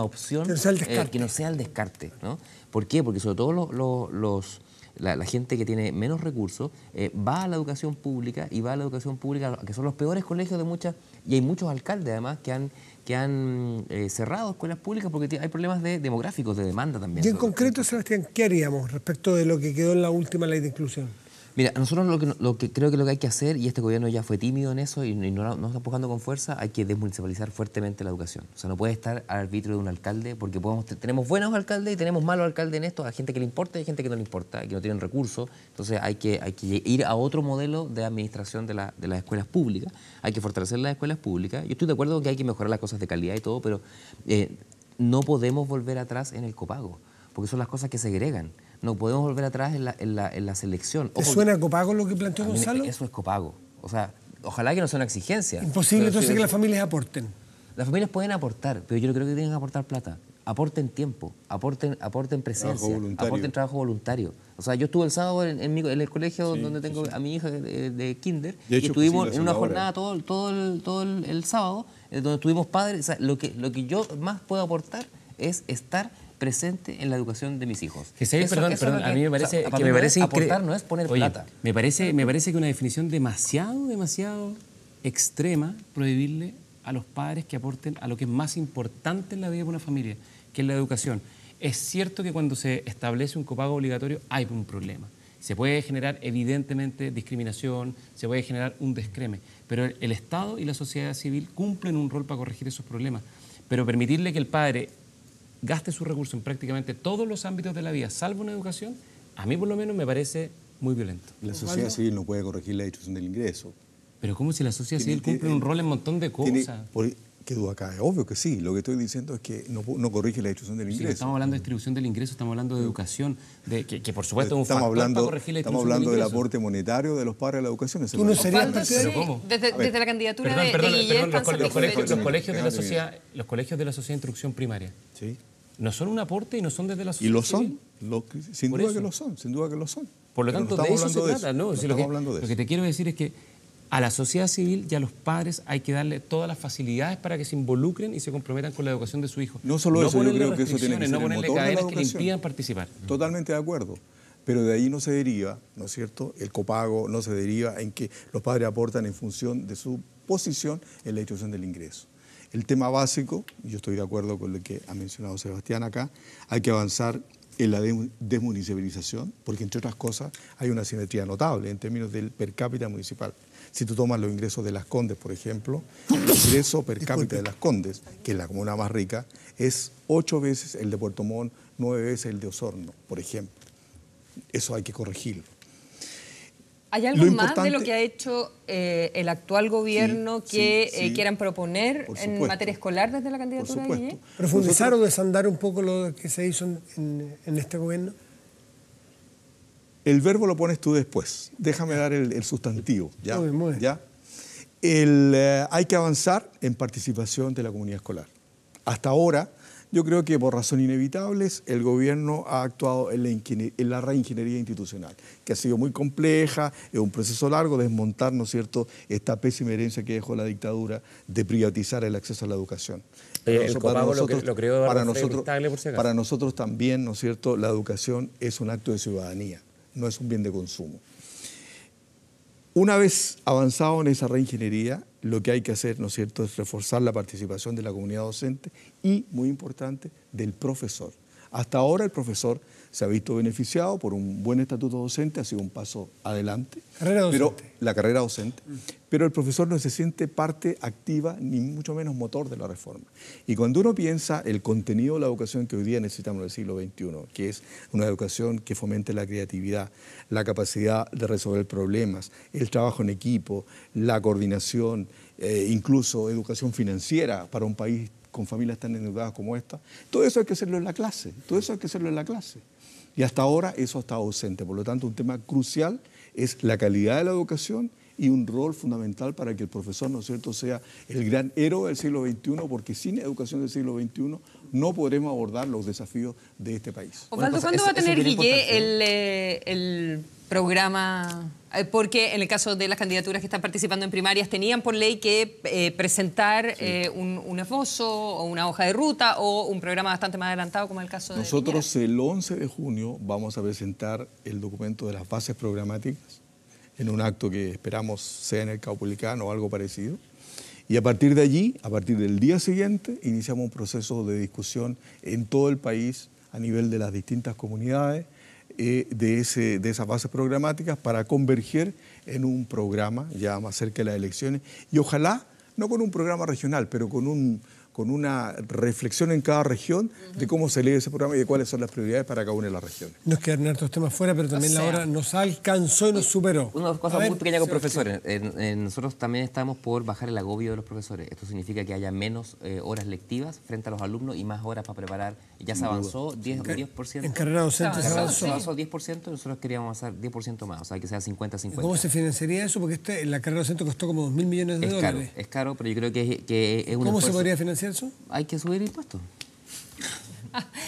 opción, Que no sea el descarte. que no sea el descarte, ¿no? ¿Por qué? Porque sobre todo la gente que tiene menos recursos va a la educación pública y va a la educación pública, que son los peores colegios de muchas, y hay muchos alcaldes además que han cerrado escuelas públicas porque hay problemas demográficos, de demanda también. Y en concreto, Sebastián, ¿qué haríamos respecto de lo que quedó en la última ley de inclusión? Mira, nosotros lo que creo que lo que hay que hacer, y este gobierno ya fue tímido en eso y no está empujando con fuerza, hay que desmunicipalizar fuertemente la educación. O sea, no puede estar al arbitrio de un alcalde, porque tenemos buenos alcaldes y tenemos malos alcaldes en esto, hay gente que le importa y hay gente que no le importa, y que no tienen recursos. Entonces hay que ir a otro modelo de administración de las escuelas públicas, hay que fortalecer las escuelas públicas. Yo estoy de acuerdo con que hay que mejorar las cosas de calidad y todo, pero no podemos volver atrás en el copago, porque son las cosas que segregan. No podemos volver atrás en la selección. ¿Te suena a copago lo que planteó A mí Gonzalo? eso es copago. O sea, ojalá que no sea una exigencia. Imposible Pero entonces sí, que las familias aporten. Las familias pueden aportar, pero yo no creo que tengan que aportar plata. Aporten tiempo, aporten presencia, aporten trabajo voluntario. O sea, yo estuve el sábado en el colegio donde tengo a mi hija de kinder, y estuvimos en una jornada todo el sábado, donde estuvimos padres. O sea, lo que yo más puedo aportar es estar presente en la educación de mis hijos. Perdón, a mí me parece que me parece aportar no es poner plata. Me parece que una definición demasiado extrema prohibirle a los padres que aporten a lo que es más importante en la vida de una familia, que es la educación. Es cierto que cuando se establece un copago obligatorio hay un problema. Se puede generar evidentemente discriminación, se puede generar un descreme, pero el Estado y la sociedad civil cumplen un rol para corregir esos problemas. Pero permitirle que el padre gaste sus recursos en prácticamente todos los ámbitos de la vida, salvo en educación, a mí por lo menos me parece muy violento. La sociedad civil no puede corregir la distribución del ingreso. Pero ¿cómo si la sociedad civil cumple un rol en un montón de cosas? ¿Qué duda cabe? Obvio que sí. Lo que estoy diciendo es que no corrige la distribución del Sí, ingreso. estamos hablando de distribución del ingreso, estamos hablando de educación, que por supuesto es un factor para corregir la Estamos distribución hablando del del ingreso. aporte monetario de los padres a la educación. ¿Tú no serías Osvaldo, partidario? sí, ¿Cómo? desde la candidatura de Perdón, Guillén, los colegios de la Déjame sociedad, los colegios de la sociedad de instrucción primaria, Sí. ¿no son un aporte y no son desde la sociedad Y lo civil? son. Sin Por duda eso. que lo son. Sin duda que lo son. Por lo Pero tanto, no de eso estamos se hablando trata, ¿no? No Si estamos hablando de lo eso. que te quiero decir es que a la sociedad civil y a los padres hay que darle todas las facilidades para que se involucren y se comprometan con la educación de su hijo. No solo eso, yo ponerle creo que eso tiene que restricciones, ser no el ponerle motor de la cadenas que le educación. impidan participar. Totalmente de acuerdo. Pero de ahí no se deriva, ¿no es cierto? El copago no se deriva en que los padres aportan en función de su posición en la distribución del ingreso. El tema básico, y yo estoy de acuerdo con lo que ha mencionado Sebastián acá, hay que avanzar en la desmunicipalización, porque entre otras cosas hay una simetría notable en términos del per cápita municipal. Si tú tomas los ingresos de Las Condes, por ejemplo, el ingreso per cápita de Las Condes, que es la comuna más rica, es 8 veces el de Puerto Montt, 9 veces el de Osorno, por ejemplo. Eso hay que corregirlo. ¿Hay algo Lo más de lo importante- que ha hecho el actual gobierno que sí, quieran proponer por en supuesto. materia escolar desde la Por candidatura de supuesto. Guillén? ¿Profundizar o desandar un poco lo que se hizo en este gobierno? El verbo lo pones tú después. Déjame dar el sustantivo. ¿Ya? Muy bien. ¿Ya? Hay que avanzar en participación de la comunidad escolar. Hasta ahora, yo creo que por razones inevitables, el gobierno ha actuado en la reingeniería institucional, que ha sido muy compleja, es un proceso largo, desmontar, ¿no es cierto?, esta pésima herencia que dejó la dictadura de privatizar el acceso a la educación. El copago lo creó Eduardo Frei Ruiz-Tagle, por si acaso. Para nosotros también, ¿no es cierto?, la educación es un acto de ciudadanía, no es un bien de consumo. Una vez avanzado en esa reingeniería, lo que hay que hacer, ¿no es cierto?, es reforzar la participación de la comunidad docente y, muy importante, del profesor. Hasta ahora el profesor se ha visto beneficiado por un buen estatuto docente, ha sido un paso adelante. Carrera docente. La carrera docente. Pero el profesor no se siente parte activa, ni mucho menos motor de la reforma. Y cuando uno piensa el contenido de la educación que hoy día necesitamos en el siglo XXI, que es una educación que fomente la creatividad, la capacidad de resolver problemas, el trabajo en equipo, la coordinación, incluso educación financiera para un país con familias tan endeudadas como esta, todo eso hay que hacerlo en la clase, todo eso hay que hacerlo en la clase. Y hasta ahora eso ha estado ausente, por lo tanto un tema crucial es la calidad de la educación y un rol fundamental para que el profesor, ¿no es cierto?, sea el gran héroe del siglo XXI, porque sin educación del siglo XXI no podremos abordar los desafíos de este país. Osvaldo, ¿cuándo va a tener Guillén el programa? Porque en el caso de las candidaturas que están participando en primarias tenían por ley que presentar un esbozo o una hoja de ruta o un programa bastante más adelantado, como el caso de Nosotros el 11 de junio vamos a presentar el documento de las bases programáticas en un acto que esperamos sea en el Caupolicán o algo parecido. Y a partir de allí, a partir del día siguiente, iniciamos un proceso de discusión en todo el país a nivel de las distintas comunidades de esas bases programáticas para converger en un programa ya más cerca de las elecciones y ojalá no con un programa regional, pero con una reflexión en cada región de cómo se lee ese programa y de cuáles son las prioridades para cada una de las regiones. Nos quedan hartos temas fuera, pero también la hora nos alcanzó y nos superó. Una cosa muy pequeña con profesores. Sebastián. Nosotros también estamos por bajar el agobio de los profesores. Esto significa que haya menos horas lectivas frente a los alumnos y más horas para preparar. Ya se avanzó 10%. En carrera docente se avanzó. Se avanzó 10% y nosotros queríamos avanzar 10% más, o sea, que sea 50-50. ¿Cómo se financiaría eso? Porque la carrera docente costó como 2.000 millones de dólares. Es caro, pero yo creo que es un ¿Cómo se esfuerzo. podría financiar eso? Hay que subir impuestos.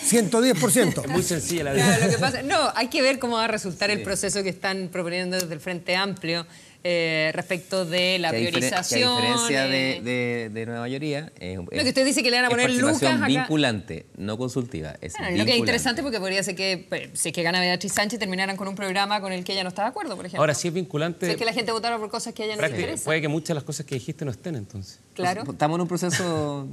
110%. Muy sencilla la vida. Claro, lo que pasa, no, hay que ver cómo va a resultar el proceso que están proponiendo desde el Frente Amplio respecto de la priorización. Que a diferencia de Nueva Mayoría, Lo que usted dice que le van a poner lucas participación acá. vinculante, no consultiva. Es Bueno, lo que es vinculante. interesante porque podría ser que si es que gana Beatriz Sánchez terminaran con un programa con el que ella no está de acuerdo, por ejemplo. Ahora, si es vinculante, Si es que la gente votara por cosas que a ella no le interesan. puede que muchas de las cosas que dijiste no estén entonces. Claro. Estamos en un proceso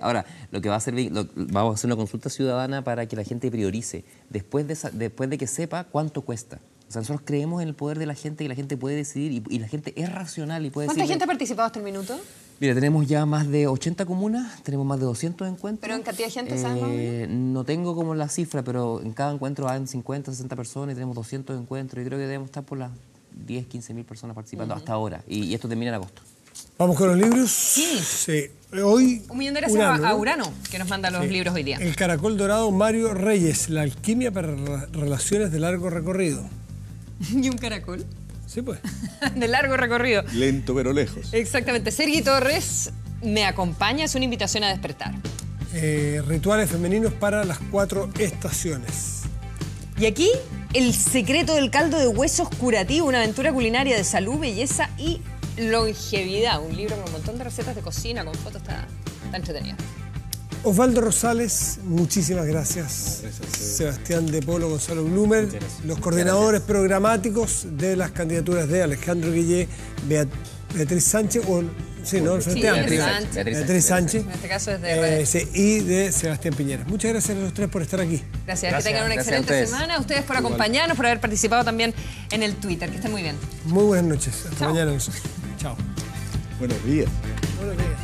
ahora, lo que va a hacer, vamos a hacer una consulta ciudadana para que la gente priorice, después de que sepa cuánto cuesta. O sea, nosotros creemos en el poder de la gente y la gente puede decidir y la gente es racional y puede ¿Cuánta decir... gente ha participado hasta el minuto? Mira, tenemos ya más de 80 comunas, tenemos más de 200 encuentros. ¿Pero en cantidad de gente sabes más o menos? No tengo como la cifra, pero en cada encuentro hay 50, 60 personas y tenemos 200 encuentros y creo que debemos estar por las 10, 15 mil personas participando hasta ahora y esto termina en agosto. ¿Vamos con los libros? Sí. Hoy, Un millón de gracias a Urano, que nos manda los libros hoy día. El Caracol Dorado, Mario Reyes, La alquimia para relaciones de largo recorrido. ¿Y un caracol? Sí, pues. De largo recorrido. Lento pero lejos. Exactamente. Sergi Torres, Me acompaña, es una invitación a despertar. Rituales femeninos para las 4 estaciones. Y aquí, El secreto del caldo de huesos curativo, una aventura culinaria de salud, belleza y longevidad. Un libro con un montón de recetas de cocina, con fotos, está entretenido. Osvaldo Rosales, muchísimas gracias. Sebastián de Polo, Gonzalo Blumer, los coordinadores programáticos de las candidaturas de Alejandro Guillé, Beatriz Sánchez, Beatriz Sánchez. En este caso es de y de Sebastián Piñera. Muchas gracias a los tres por estar aquí. Gracias. Que tengan una excelente semana. A ustedes por acompañarnos, por haber participado también en el Twitter. Que estén muy bien. Muy buenas noches. Hasta mañana nosotros. Chao. Buenos días. Buenos días.